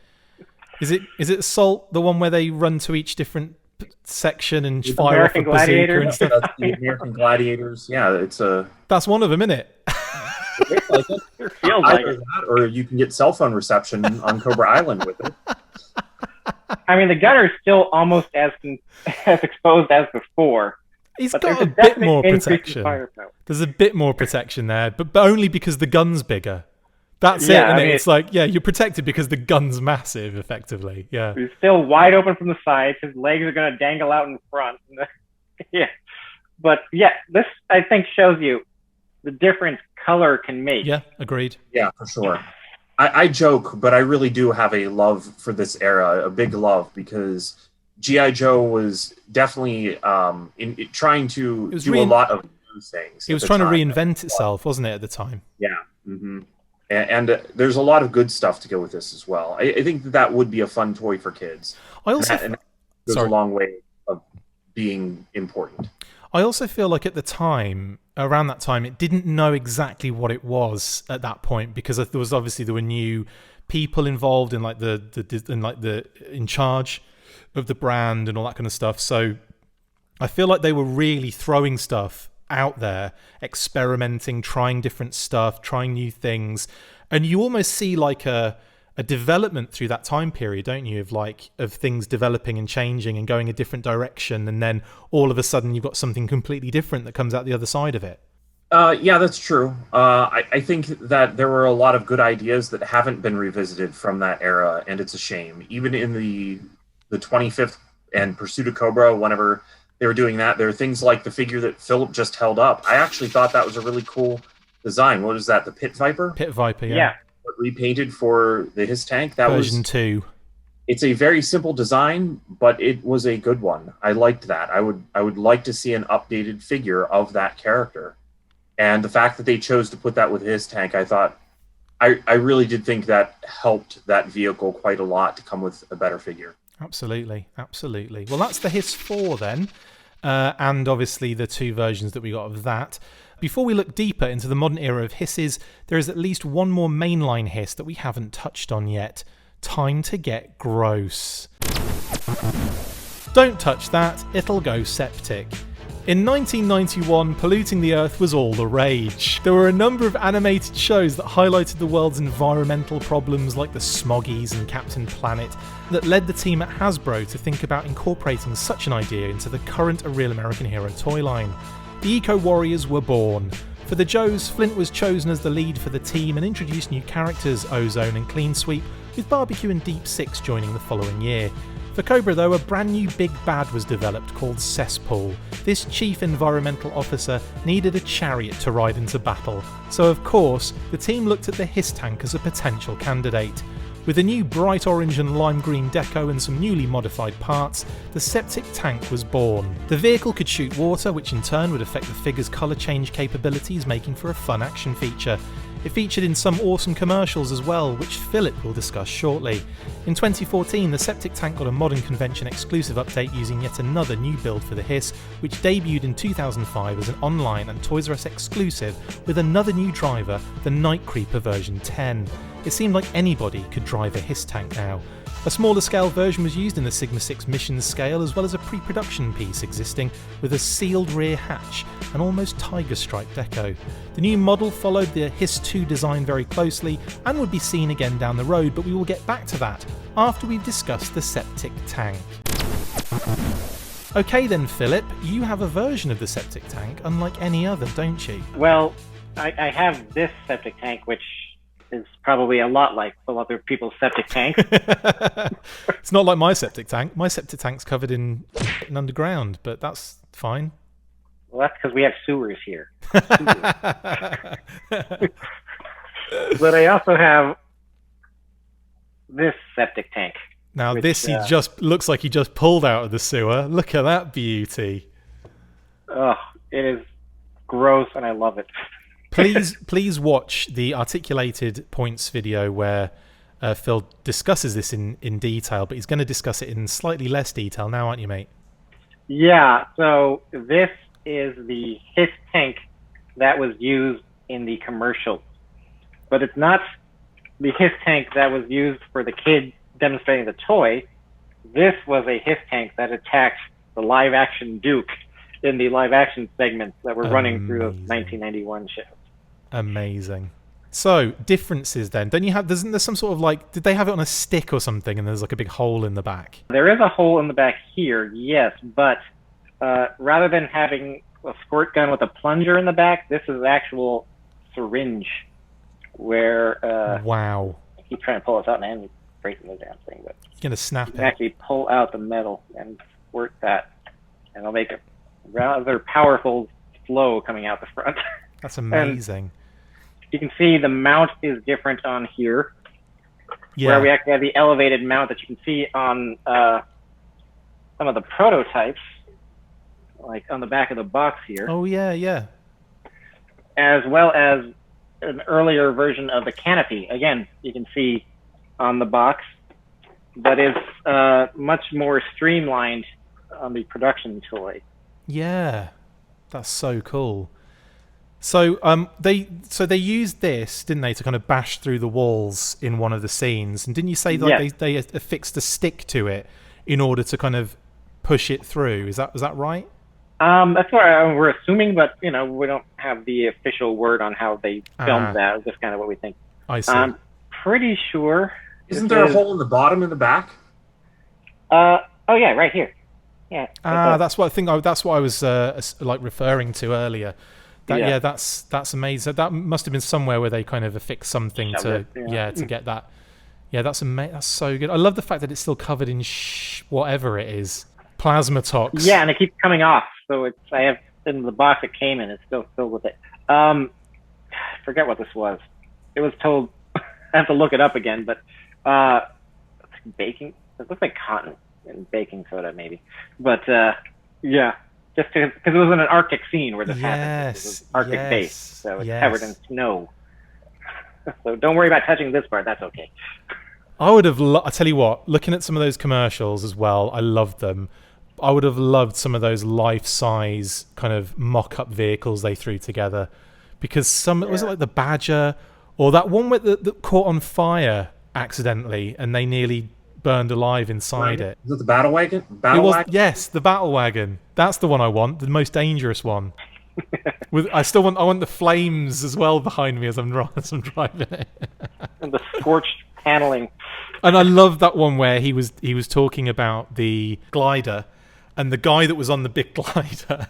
Is it assault, the one where they run to each different section and fire off a bazooka and stuff? That's the American Gladiators. Yeah, that's one of them, isn't it? It feels like it. That, or you can get cell phone reception on Cobra Island with it. I mean, the gunner's still almost as exposed as before. He's got a bit more protection. There's a bit more protection there, but only because the gun's bigger. That's it, isn't it? It's like, you're protected because the gun's massive, effectively. Yeah. He's still wide open from the sides. His legs are going to dangle out in front. Yeah. But, this, I think, shows you the difference color can make. Yeah, agreed. Yeah, for sure. I joke, but I really do have a love for this era, a big love, because G.I. Joe was definitely trying to do a lot of new things. It was trying to reinvent itself, wasn't it, at the time? Yeah. Mm-hmm. And there's a lot of good stuff to go with this as well. I think that would be a fun toy for kids. And that goes a long way of being important. I also feel like around that time, it didn't know exactly what it was at that point, because there were new people involved in in charge of the brand and all that kind of stuff. So I feel like they were really throwing stuff out there, experimenting, trying different stuff, trying new things, and you almost see like a development through that time period, don't you, of things developing and changing and going a different direction, and then all of a sudden you've got something completely different that comes out the other side of it. Yeah, that's true. I think that there were a lot of good ideas that haven't been revisited from that era, and it's a shame. Even in the 25th and Pursuit of Cobra, whenever they were doing that, there are things like the figure that Philip just held up. I actually thought that was a really cool design. What was that, the Pit Viper? Pit Viper, yeah. Repainted for the HISS tank. That version 2. It's a very simple design, but it was a good one. I liked that. I would like to see an updated figure of that character. And the fact that they chose to put that with HISS tank, I thought, I really did think that helped that vehicle quite a lot to come with a better figure. Absolutely. Well, that's the HISS-4 then, and obviously the 2 versions that we got of that. Before we look deeper into the modern era of HISSes, there is at least one more mainline HISS that we haven't touched on yet. Time to get gross. Don't touch that, it'll go septic. In 1991, polluting the Earth was all the rage. There were a number of animated shows that highlighted the world's environmental problems, like the Smoggies and Captain Planet, that led the team at Hasbro to think about incorporating such an idea into the current A Real American Hero toy line. The Eco Warriors were born. For the Joes, Flint was chosen as the lead for the team and introduced new characters, Ozone and Clean Sweep, with Barbecue and Deep Six joining the following year. For Cobra, though, a brand new big bad was developed called Cesspool. This chief environmental officer needed a chariot to ride into battle, so of course, the team looked at the HISS tank as a potential candidate. With a new bright orange and lime green deco and some newly modified parts, the Septic tank was born. The vehicle could shoot water, which in turn would affect the figure's colour change capabilities, making for a fun action feature. It featured in some awesome commercials as well, which Philip will discuss shortly. In 2014, the Septic tank got a Modern Convention exclusive update using yet another new build for the HISS, which debuted in 2005 as an online and Toys R Us exclusive with another new driver, the Night Creeper version 10. It seemed like anybody could drive a HISS tank now. A smaller scale version was used in the Sigma 6 mission scale, as well as a pre-production piece existing with a sealed rear hatch and almost tiger-striped deco. The new model followed the HISS-2 design very closely and would be seen again down the road, but we will get back to that after we've discussed the Septic tank. Okay then, Philip, you have a version of the Septic tank unlike any other, don't you? Well, I have this septic tank, which is probably a lot like some other people's septic tank. It's not like my septic tank. My septic tank's covered in underground, but that's fine. Well, that's because we have sewers here. But I also have this septic tank. Now, which, this he just looks like he just pulled out of the sewer. Look at that beauty. Oh, it is gross, and I love it. Please watch the articulated points video where Phil discusses this in detail, but he's going to discuss it in slightly less detail now, aren't you, mate? Yeah, so this is the HISS tank that was used in the commercial. But it's not the HISS tank that was used for the kid demonstrating the toy. This was a HISS tank that attacked the live-action Duke in the live-action segments that were running through the 1991 show. Amazing. So, differences then. Don't you have, isn't there some sort of like, did they have it on a stick or something and there's like a big hole in the back? There is a hole in the back here, yes, but rather than having a squirt gun with a plunger in the back, this is actual syringe where... wow. I keep trying to pull this out and I'm breaking the damn thing, but... You're going to snap you it. can actually pull out the metal and squirt that, and it'll make a rather powerful flow coming out the front. That's amazing. You can see the mount is different on here, where we actually have the elevated mount that you can see on some of the prototypes, like on the back of the box here. Oh, yeah. As well as an earlier version of the canopy. Again, you can see on the box, but it's much more streamlined on the production toy. Yeah, that's so cool. So they used this, didn't they, to kind of bash through the walls in one of the scenes? And didn't you say like they affixed a stick to it in order to kind of push it through? Was that right? That's what we're assuming, but we don't have the official word on how they filmed that. It's just kind of what we think. I see. I'm pretty sure. Isn't there a hole in the bottom in the back? Oh yeah, right here. Yeah. That's what I think. That's what I was like referring to earlier. That's amazing. That must have been somewhere where they kind of affixed something to get that. Yeah, that's amazing. That's so good. I love the fact that it's still covered in whatever it is, plasma tox. Yeah, and it keeps coming off. So I have in the box it came in. It's still filled with it. I forget what this was. It was told. I have to look it up again, but baking. It looks like cotton and baking soda, maybe. But yeah. Just because it was in an Arctic scene where this happened. It was Arctic base, so it's covered in snow. So don't worry about touching this part. That's okay. I would have. I tell you what, looking at some of those commercials as well, I loved them. I would have loved some of those life-size kind of mock-up vehicles they threw together, because was it like the Badger or that one that caught on fire accidentally and they nearly burned alive inside it. Is it the battle wagon? Yes, the battle wagon. That's the one I want, the most dangerous one. I want the flames as well behind me as I'm driving it. And the scorched paneling. And I love that one where he was talking about the glider, and the guy that was on the big glider,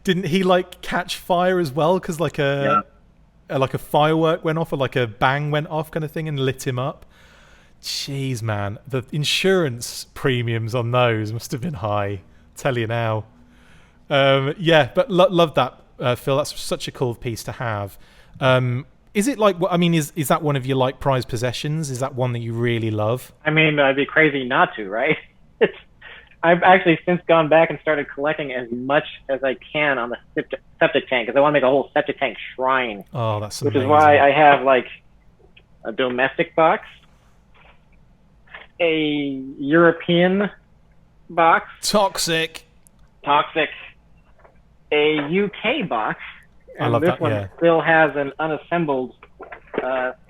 didn't he like catch fire as well? Because like a firework went off, or like a bang went off kind of thing, and lit him up. Jeez, man, the insurance premiums on those must have been high. Tell you now. But love that, Phil. That's such a cool piece to have. Is it like? I mean, is that one of your like prized possessions? Is that one that you really love? I mean, I'd be crazy not to, right? I've actually since gone back and started collecting as much as I can on the septic tank, because I want to make a whole septic tank shrine. Oh, that's amazing. Which is why I have like a domestic box, a European box, toxic, a UK box, and I love this that, one still has an unassembled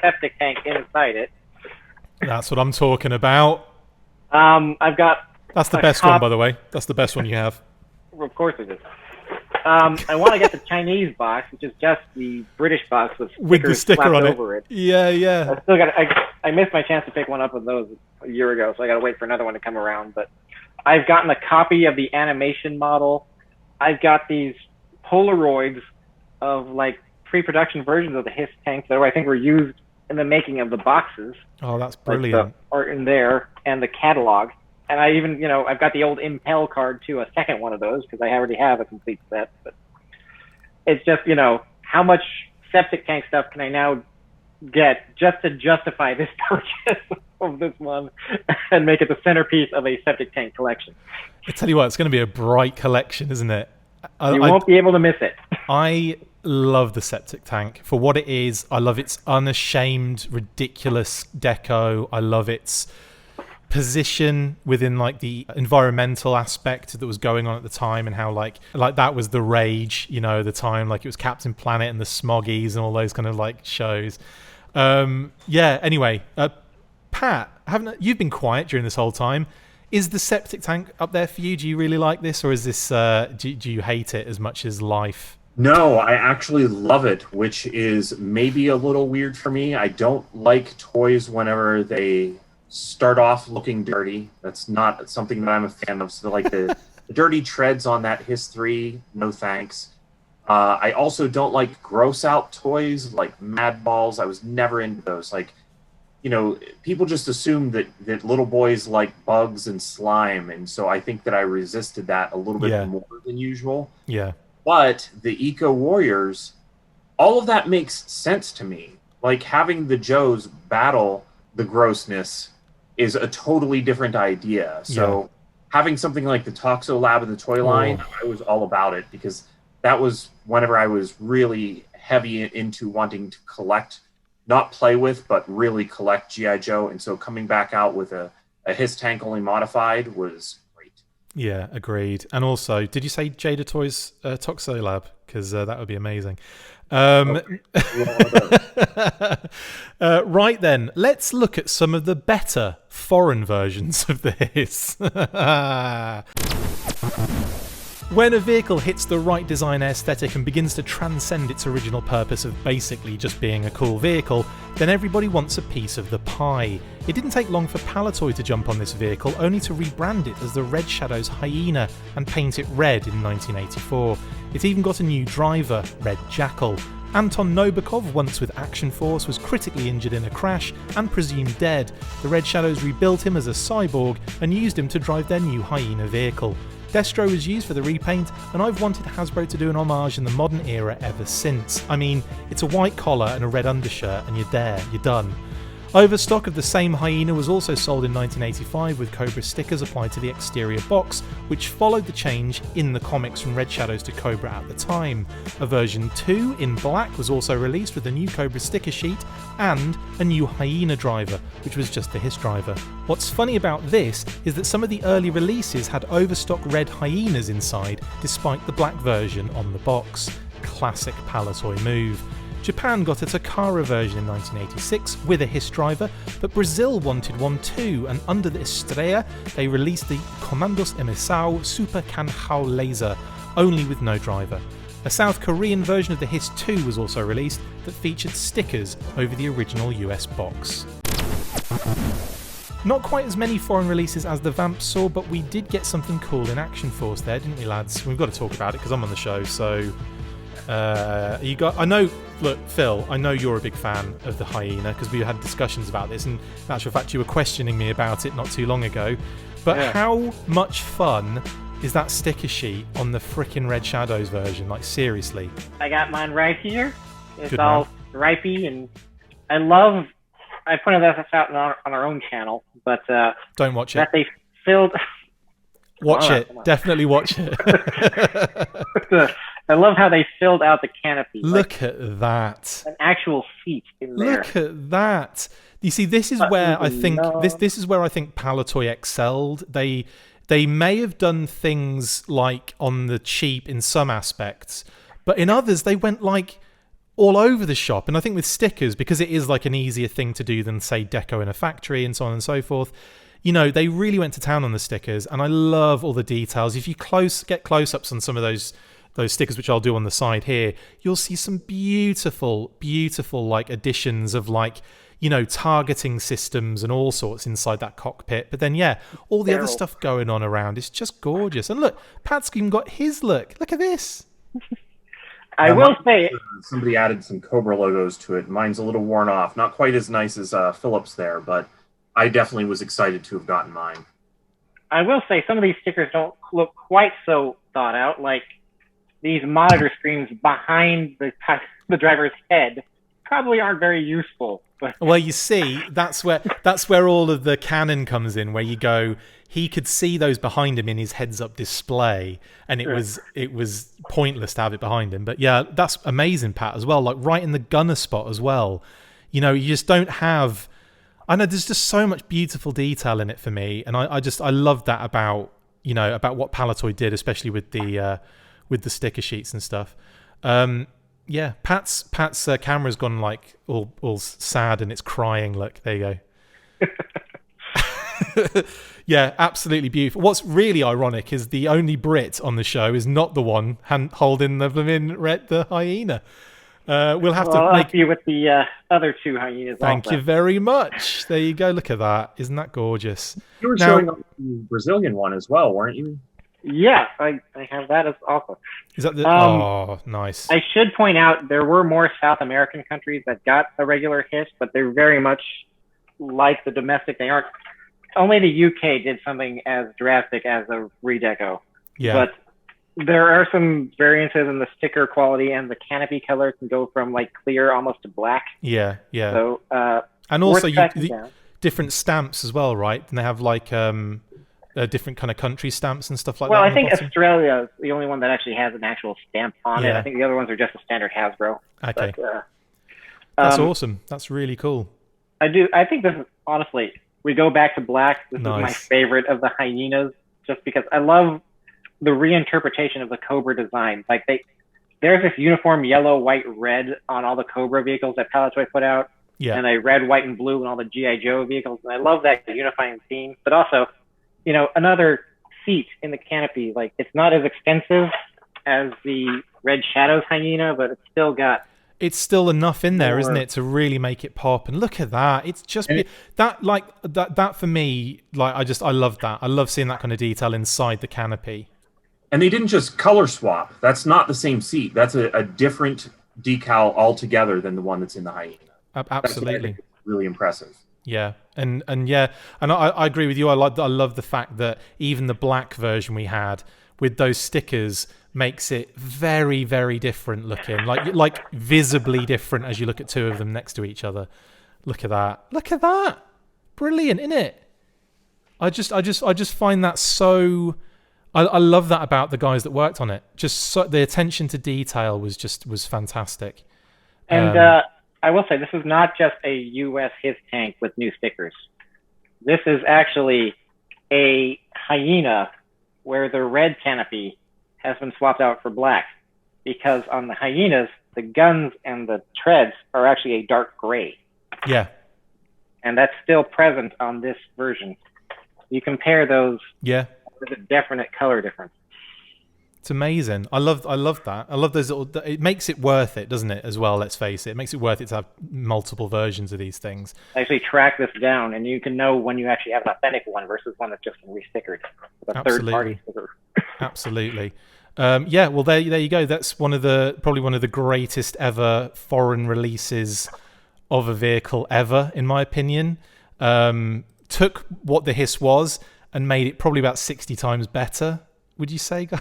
septic tank inside it. That's what I'm talking about. I've got. That's the best one, by the way. That's the best one you have. Of course it is. I want to get the Chinese box, which is just the British box with the sticker on over it. Yeah, yeah. I still got. I missed my chance to pick one up of those a year ago, so I got to wait for another one to come around. But I've gotten a copy of the animation model. I've got these Polaroids of like pre-production versions of the HISS tanks that I think were used in the making of the boxes. Oh, that's brilliant. Like the art in there and the catalog. And I even, I've got the old Impel card too, a second one of those, because I already have a complete set. But it's just, how much septic tank stuff can I now get just to justify this purchase of this one and make it the centerpiece of a septic tank collection? I tell you what, it's going to be a bright collection, isn't it? You won't be able to miss it. I love the septic tank for what it is. I love its unashamed, ridiculous deco. I love its position within like the environmental aspect that was going on at the time, and how like that was the rage, at the time. Like it was Captain Planet and the Smoggies and all those kind of like shows. Anyway, Pat, you've been quiet during this whole time. Is the septic tank up there for you? Do you really like this, or is this do you hate it as much as life? No, I actually love it, which is maybe a little weird for me. I don't like toys whenever they start off looking dirty. That's not something that I'm a fan of. So like the dirty treads on that HISS-3, no thanks. I also don't like gross out toys like Mad Balls. I was never into those. Like, people just assume that little boys like bugs and slime, and so I think that I resisted that a little bit more than usual. Yeah. But the Eco Warriors, all of that makes sense to me. Like having the Joes battle the grossness is a totally different idea. So having something like the Toxo Lab in the toy line, I was all about it, because that was whenever I was really heavy into wanting to collect, not play with, but really collect G.I. Joe. And so coming back out with a HISS tank only modified was great. Yeah, agreed. And also, did you say Jada Toys Toxo Lab? Because that would be amazing. Right then, let's look at some of the better foreign versions of the HISS. When a vehicle hits the right design aesthetic and begins to transcend its original purpose of basically just being a cool vehicle, then everybody wants a piece of the pie. It didn't take long for Palitoy to jump on this vehicle, only to rebrand it as the Red Shadows Hyena and paint it red in 1984. It even got a new driver, Red Jackal. Anton Novikov, once with Action Force, was critically injured in a crash and presumed dead. The Red Shadows rebuilt him as a cyborg and used him to drive their new Hyena vehicle. Destro was used for the repaint, and I've wanted Hasbro to do an homage in the modern era ever since. I mean, it's a white collar and a red undershirt, and you're there, you're done. Overstock of the same Hyena was also sold in 1985 with Cobra stickers applied to the exterior box, which followed the change in the comics from Red Shadows to Cobra at the time. A version 2 in black was also released with a new Cobra sticker sheet and a new Hyena driver, which was just the HISS driver. What's funny about this is that some of the early releases had overstock red Hyenas inside, despite the black version on the box. Classic Palitoy move. Japan got a Takara version in 1986 with a HISS driver, but Brazil wanted one too, and under the Estrella they released the Commandos Emissão Super Kanhao Laser, only with no driver. A South Korean version of the HISS-2 was also released that featured stickers over the original US box. Not quite as many foreign releases as the Vamp saw, but we did get something cool in Action Force there, didn't we, lads? We've got to talk about it because I'm on the show, so... I know, look, Phil, I know you're a big fan of the Hyena because we had discussions about this, and in actual fact you were questioning me about it not too long ago. But how much fun is that sticker sheet on the frickin' Red Shadows version? Like, seriously. I got mine right here. It's Good all man. stripey, and I pointed this out on our own channel, but don't watch it. That they filled. Watch it. Definitely watch it. I love how they filled out the canopy. Look at that. An actual seat in there. Look at that. You see, this is where I think this is where I think Palitoy excelled. They may have done things like on the cheap in some aspects, but in others they went like all over the shop. And I think with stickers, because it is like an easier thing to do than say deco in a factory and so on and so forth, you know, they really went to town on the stickers, and I love all the details. If you get close-ups on some of those stickers, which I'll do on the side here, you'll see some beautiful like additions of like, you know, targeting systems and all sorts inside that cockpit. But then, yeah, all the other stuff going on around, it's just gorgeous. And look, Pat's even got his look. Look at this. I will say, somebody added some Cobra logos to it. Mine's a little worn off. Not quite as nice as Philip's there, but I definitely was excited to have gotten mine. I will say some of these stickers don't look quite so thought out. Like these monitor screens behind the driver's head probably aren't very useful. But well, you see, that's where all of the canon comes in, where you go, he could see those behind him in his heads-up display, and it was pointless to have it behind him. But yeah, that's amazing, Pat, as well. Like right in the gunner spot as well. You know, you just don't have. I know there's just so much beautiful detail in it for me, and I love that about what Palitoy did, especially with the sticker sheets and stuff. Yeah, Pat's camera's gone like all sad and it's crying. Look, there you go. Yeah, absolutely beautiful. What's really ironic is the only Brit on the show is not the one holding the hyena. We'll have to make you with the other two hyenas. Thank you very much. There you go. Look at that. Isn't that gorgeous? You were showing off the Brazilian one as well, weren't you? Yeah, I have that as also. Is that the? Oh, nice. I should point out there were more South American countries that got a regular HISS, but they're very much like the domestic. They aren't. Only the UK did something as drastic as a redeco. Yeah. But there are some variances in the sticker quality, and the canopy color can go from like clear almost to black. Yeah, yeah. So and also different stamps as well, right? And they have like different kind of country stamps and stuff like that. Well, I think Australia is the only one that actually has an actual stamp on it. I think the other ones are just a standard Hasbro. Okay. But, that's awesome. That's really cool. I think this is, honestly, we go back to black. This is my favorite of the hyenas, just because I love the reinterpretation of the Cobra design. Like there's this uniform yellow, white, red on all the Cobra vehicles that Palitoy put out. Yeah. And a red, white, and blue on all the G.I. Joe vehicles. And I love that unifying theme. But also, you know, another seat in the canopy. Like, it's not as extensive as the Red Shadows hyena, but it's still enough in there, isn't it, to really make it pop? And look at that. It's just that for me, like I love that. I love seeing that kind of detail inside the canopy. And they didn't just color swap. That's not the same seat. That's a different decal altogether than the one that's in the hyena. Absolutely. That's really impressive. Yeah, and I agree with you. I love the fact that even the black version we had with those stickers makes it very, very different looking, like visibly different as you look at two of them next to each other. Look at that! Look at that! Brilliant, isn't it? I just find that so. I love that about the guys that worked on it. Just the attention to detail was fantastic. And I will say, this is not just a U.S. HISS tank with new stickers. This is actually a hyena where the red canopy has been swapped out for black, because on the hyenas, the guns and the treads are actually a dark gray. Yeah. And that's still present on this version. You compare those, there's a definite color difference. It's amazing. I love that. I love those little. It makes it worth it, doesn't it? As well, let's face it. It makes it worth it to have multiple versions of these things. Actually, track this down, and you can know when you actually have an authentic one versus one that's just been restickered with a third-party sticker. Absolutely. Yeah. Well, there you go. That's probably one of the greatest ever foreign releases of a vehicle ever, in my opinion. Took what the HISS was and made it probably about 60 times better. Would you say, guys?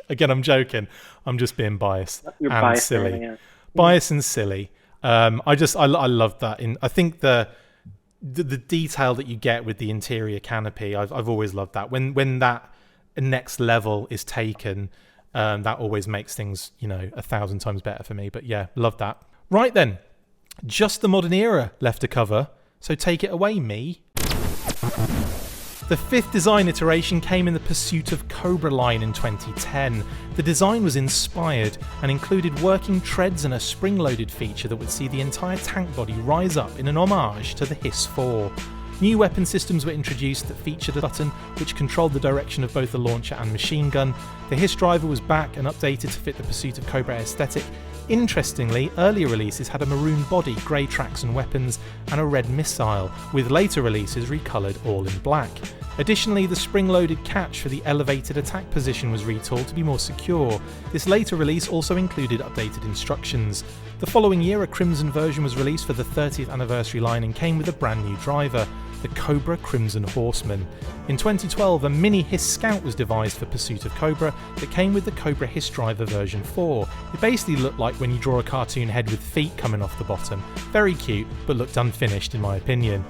Again, I'm joking. I'm just being biased and silly. Biased and silly. I love that. I think the detail that you get with the interior canopy, I've always loved that. When that next level is taken, that always makes things 1,000 times better for me. But yeah, love that. Right then, just the modern era left to cover. So take it away, me. The fifth design iteration came in the Pursuit of Cobra line in 2010. The design was inspired and included working treads and a spring-loaded feature that would see the entire tank body rise up in an homage to the HISS-4. New weapon systems were introduced that featured a button which controlled the direction of both the launcher and machine gun. The HISS driver was back and updated to fit the Pursuit of Cobra aesthetic. Interestingly, earlier releases had a maroon body, grey tracks and weapons, and a red missile, with later releases recoloured all in black. Additionally, the spring-loaded catch for the elevated attack position was retooled to be more secure. This later release also included updated instructions. The following year, a Crimson version was released for the 30th anniversary line and came with a brand new driver, the Cobra Crimson Horseman. In 2012, a mini HISS Scout was devised for Pursuit of Cobra that came with the Cobra HISS driver version 4. It basically looked like when you draw a cartoon head with feet coming off the bottom. Very cute, but looked unfinished in my opinion.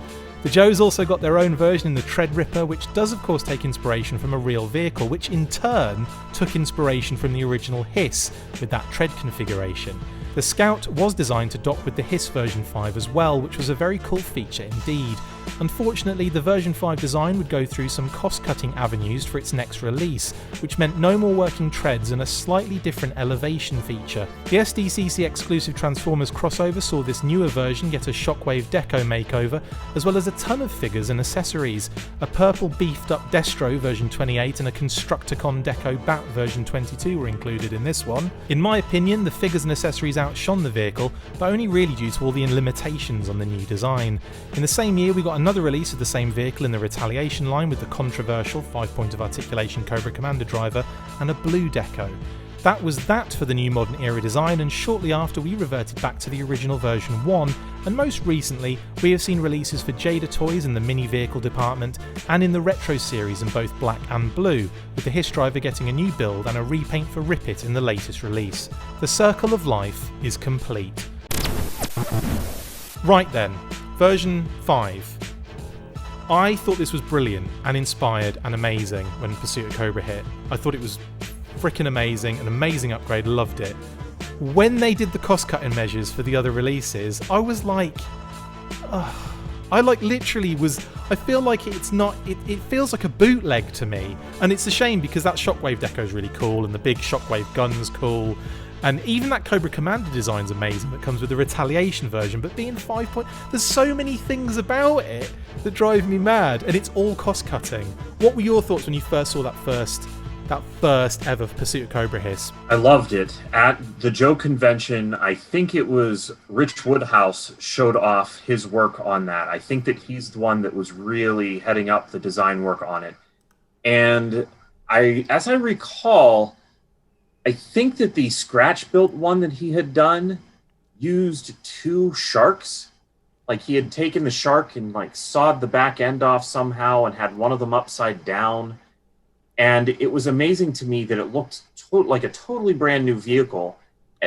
The Joes also got their own version in the Tread Ripper, which does of course take inspiration from a real vehicle, which in turn took inspiration from the original HISS with that tread configuration. The Scout was designed to dock with the HISS version 5 as well, which was a very cool feature indeed. Unfortunately, the version 5 design would go through some cost-cutting avenues for its next release, which meant no more working treads and a slightly different elevation feature. The SDCC exclusive Transformers crossover saw this newer version get a Shockwave Deco makeover, as well as a ton of figures and accessories. A purple beefed up Destro version 28 and a Constructicon Deco Bat version 22 were included in this one. In my opinion, the figures and accessories outshone the vehicle, but only really due to all the limitations on the new design. In the same year, we got another release of the same vehicle in the Retaliation line with the controversial 5-point of articulation Cobra Commander driver and a blue deco. That was that for the new modern era design, and shortly after we reverted back to the original version 1, and most recently we have seen releases for Jada Toys in the mini vehicle department and in the Retro series in both black and blue, with the HISS driver getting a new build and a repaint for Rip It in the latest release. The circle of life is complete. Right then, version 5. I thought this was brilliant and inspired and amazing when Pursuit of Cobra hit. I thought it was freaking amazing, an amazing upgrade, loved it. When they did the cost-cutting measures for the other releases, I was like, I literally was, I feel like it's not, it feels like a bootleg to me. And it's a shame because that Shockwave deco is really cool and the big Shockwave gun's cool. And even that Cobra Commander design's amazing that comes with the Retaliation version, but being 5 there's so many things about it that drive me mad, and it's all cost-cutting. What were your thoughts when you first saw that first ever Pursuit of Cobra HISS? I loved it. At the Joe convention, I think it was Rich Woodhouse showed off his work on that. I think that he's the one that was really heading up the design work on it. And as I recall, I think that the scratch-built one that he had done used 2 sharks. Like he had taken the shark and like sawed the back end off somehow and had one of them upside down. And it was amazing to me that it looked like a totally brand new vehicle,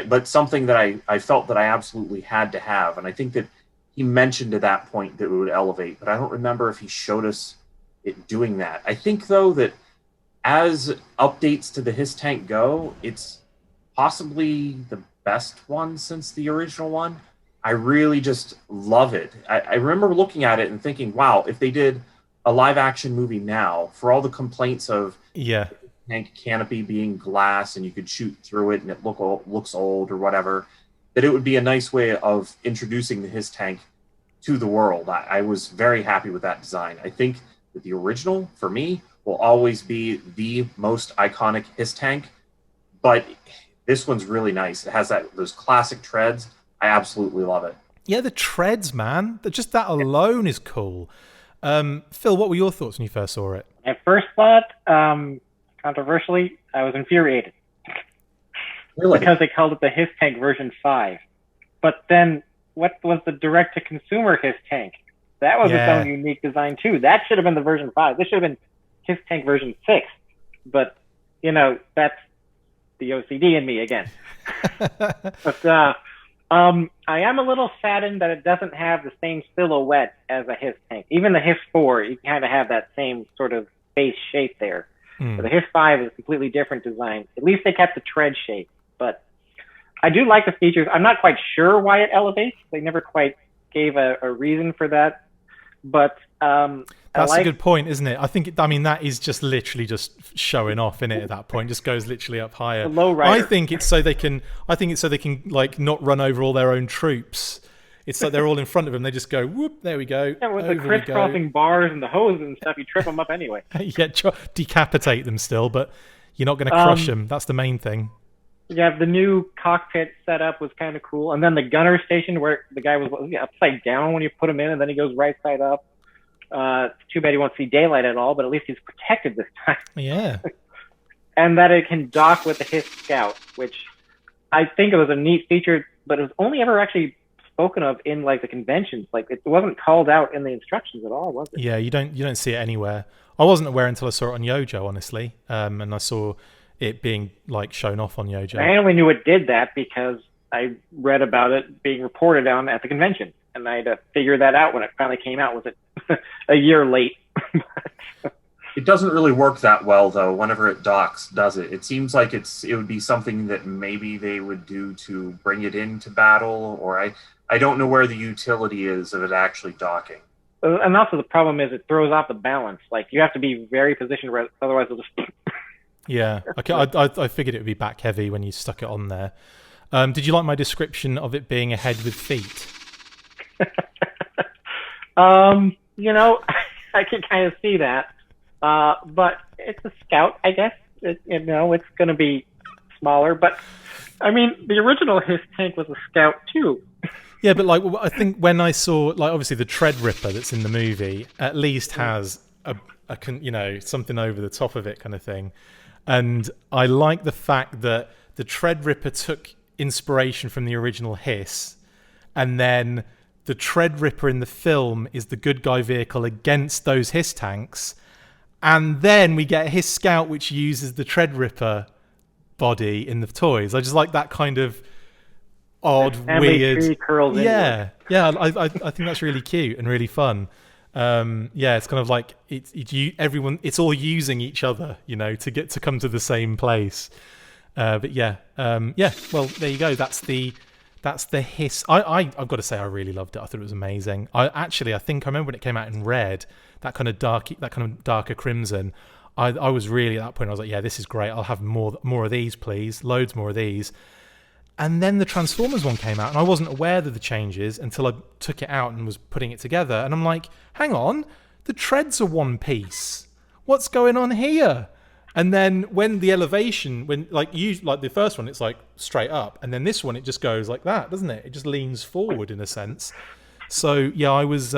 but something that I felt that I absolutely had to have. And I think that he mentioned at that point that it would elevate, but I don't remember if he showed us it doing that. I think, though, that as updates to the HISS tank go, it's possibly the best one since the original one. I really just love it. I remember looking at it and thinking, wow, if they did a live action movie now, for all the complaints of the tank canopy being glass and you could shoot through it and it looks old or whatever, that it would be a nice way of introducing the HISS tank to the world. I was very happy with that design. I think that the original, for me, will always be the most iconic HISS tank, but this one's really nice. It has those classic treads. I absolutely love it. Yeah, the treads, man. Just that alone is cool. Phil, what were your thoughts when you first saw it? At first thought, controversially, I was infuriated. Really? Because they called it the HISS tank version 5. But then, what was the direct-to-consumer HISS tank? That was its own unique design, too. That should have been the version 5. This should have been HISS tank version 6. But, that's the OCD in me again. But, I am a little saddened that it doesn't have the same silhouette as a HISS tank. Even the HISS-4, you kind of have that same sort of base shape there. But the HISS-5 is a completely different design. At least they kept the tread shape. But I do like the features. I'm not quite sure why it elevates. They never quite gave a reason for that. But that's a good point, isn't it? That is just literally just showing off, isn't it? At that point, just goes literally up higher. The low rider. I think it's so they can like not run over all their own troops. It's like they're all in front of him. They just go, whoop, there we go. Yeah, with the over we go. crisscrossing bars and the hoses and stuff, you trip them up anyway. Yeah, decapitate them still, but you're not going to crush them. That's the main thing. Yeah, the new cockpit setup was kind of cool. And then the gunner station where the guy was upside down when you put him in, and then he goes right side up. Too bad he won't see daylight at all, but at least he's protected this time. Yeah. And that it can dock with the HISS Scout, which I think it was a neat feature, but it was only ever actually spoken of in like the conventions. Like it wasn't called out in the instructions at all, was it? Yeah, you don't see it anywhere. I wasn't aware until I saw it on Yojo, honestly, and I saw it being like shown off on Yojo. I only knew it did that because I read about it being reported on at the convention, and I had to figure that out when it finally came out. Was it a year late? It doesn't really work that well, though, whenever it docks, does it? It seems like it would be something that maybe they would do to bring it into battle, or I don't know where the utility is of it actually docking. And also the problem is it throws off the balance. Like, you have to be very positioned, otherwise it'll just... Yeah, I figured it would be back heavy when you stuck it on there. Did you like my description of it being a head with feet? You know, I can kind of see that. But it's a Scout, I guess. It's going to be smaller. But, I mean, the original HISS tank was a Scout, too. Yeah, but, like, I think when I saw, like, obviously the Tread Ripper that's in the movie at least has a something over the top of it kind of thing. And I like the fact that the Tread Ripper took inspiration from the original HISS, and then the Tread Ripper in the film is the good guy vehicle against those HISS tanks. And then we get HISS Scout, which uses the Tread Ripper body in the toys. I just like that kind of odd, weird. Yeah, I think that's really cute and really fun. Yeah, it's kind of like it's all using each other, to come to the same place. But yeah. Well, there you go. That's the HISS. I've got to say, I really loved it. I thought it was amazing. I think I remember when it came out in red. That kind of darker crimson. I was really at that point. I was like, yeah, this is great. I'll have more of these, please. Loads more of these. And then the Transformers one came out, and I wasn't aware of the changes until I took it out and was putting it together. And I'm like, hang on, the treads are one piece. What's going on here? And then when the elevation, like the first one, it's like straight up, and then this one it just goes like that, doesn't it? It just leans forward in a sense. So yeah, I was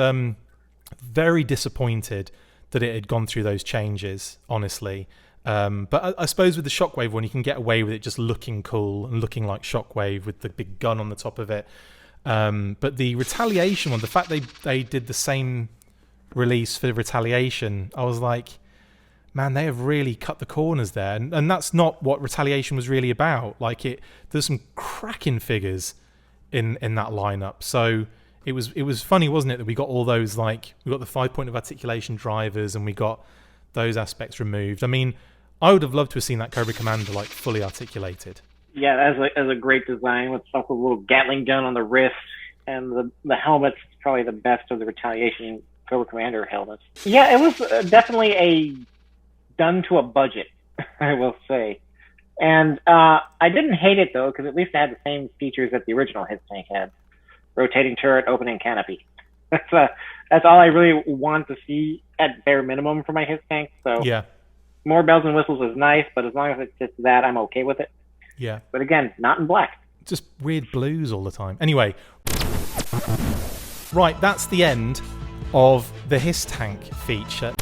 very disappointed that it had gone through those changes, honestly. But I suppose with the Shockwave one, you can get away with it just looking cool and looking like Shockwave with the big gun on the top of it. But the Retaliation one, the fact they did the same release for Retaliation, I was like, man, they have really cut the corners there. And that's not what Retaliation was really about. Like, there's some cracking figures in that lineup. So it was funny, wasn't it, that we got all those, like, we got the 5-point of articulation drivers and we got those aspects removed. I mean, I would have loved to have seen that Cobra Commander, like, fully articulated. Yeah, as a great design with a little Gatling gun on the wrist, and the helmet's probably the best of the Retaliation Cobra Commander helmets. Yeah, it was definitely done to a budget, I will say. And I didn't hate it, though, because at least it had the same features that the original HISS tank had. Rotating turret, opening canopy. That's all I really want to see at bare minimum for my HISS tank. So yeah, more bells and whistles is nice, but as long as it's just that, I'm okay with it. Yeah. But again, not in black. Just weird blues all the time. Anyway, right, that's the end of the HISS tank feature.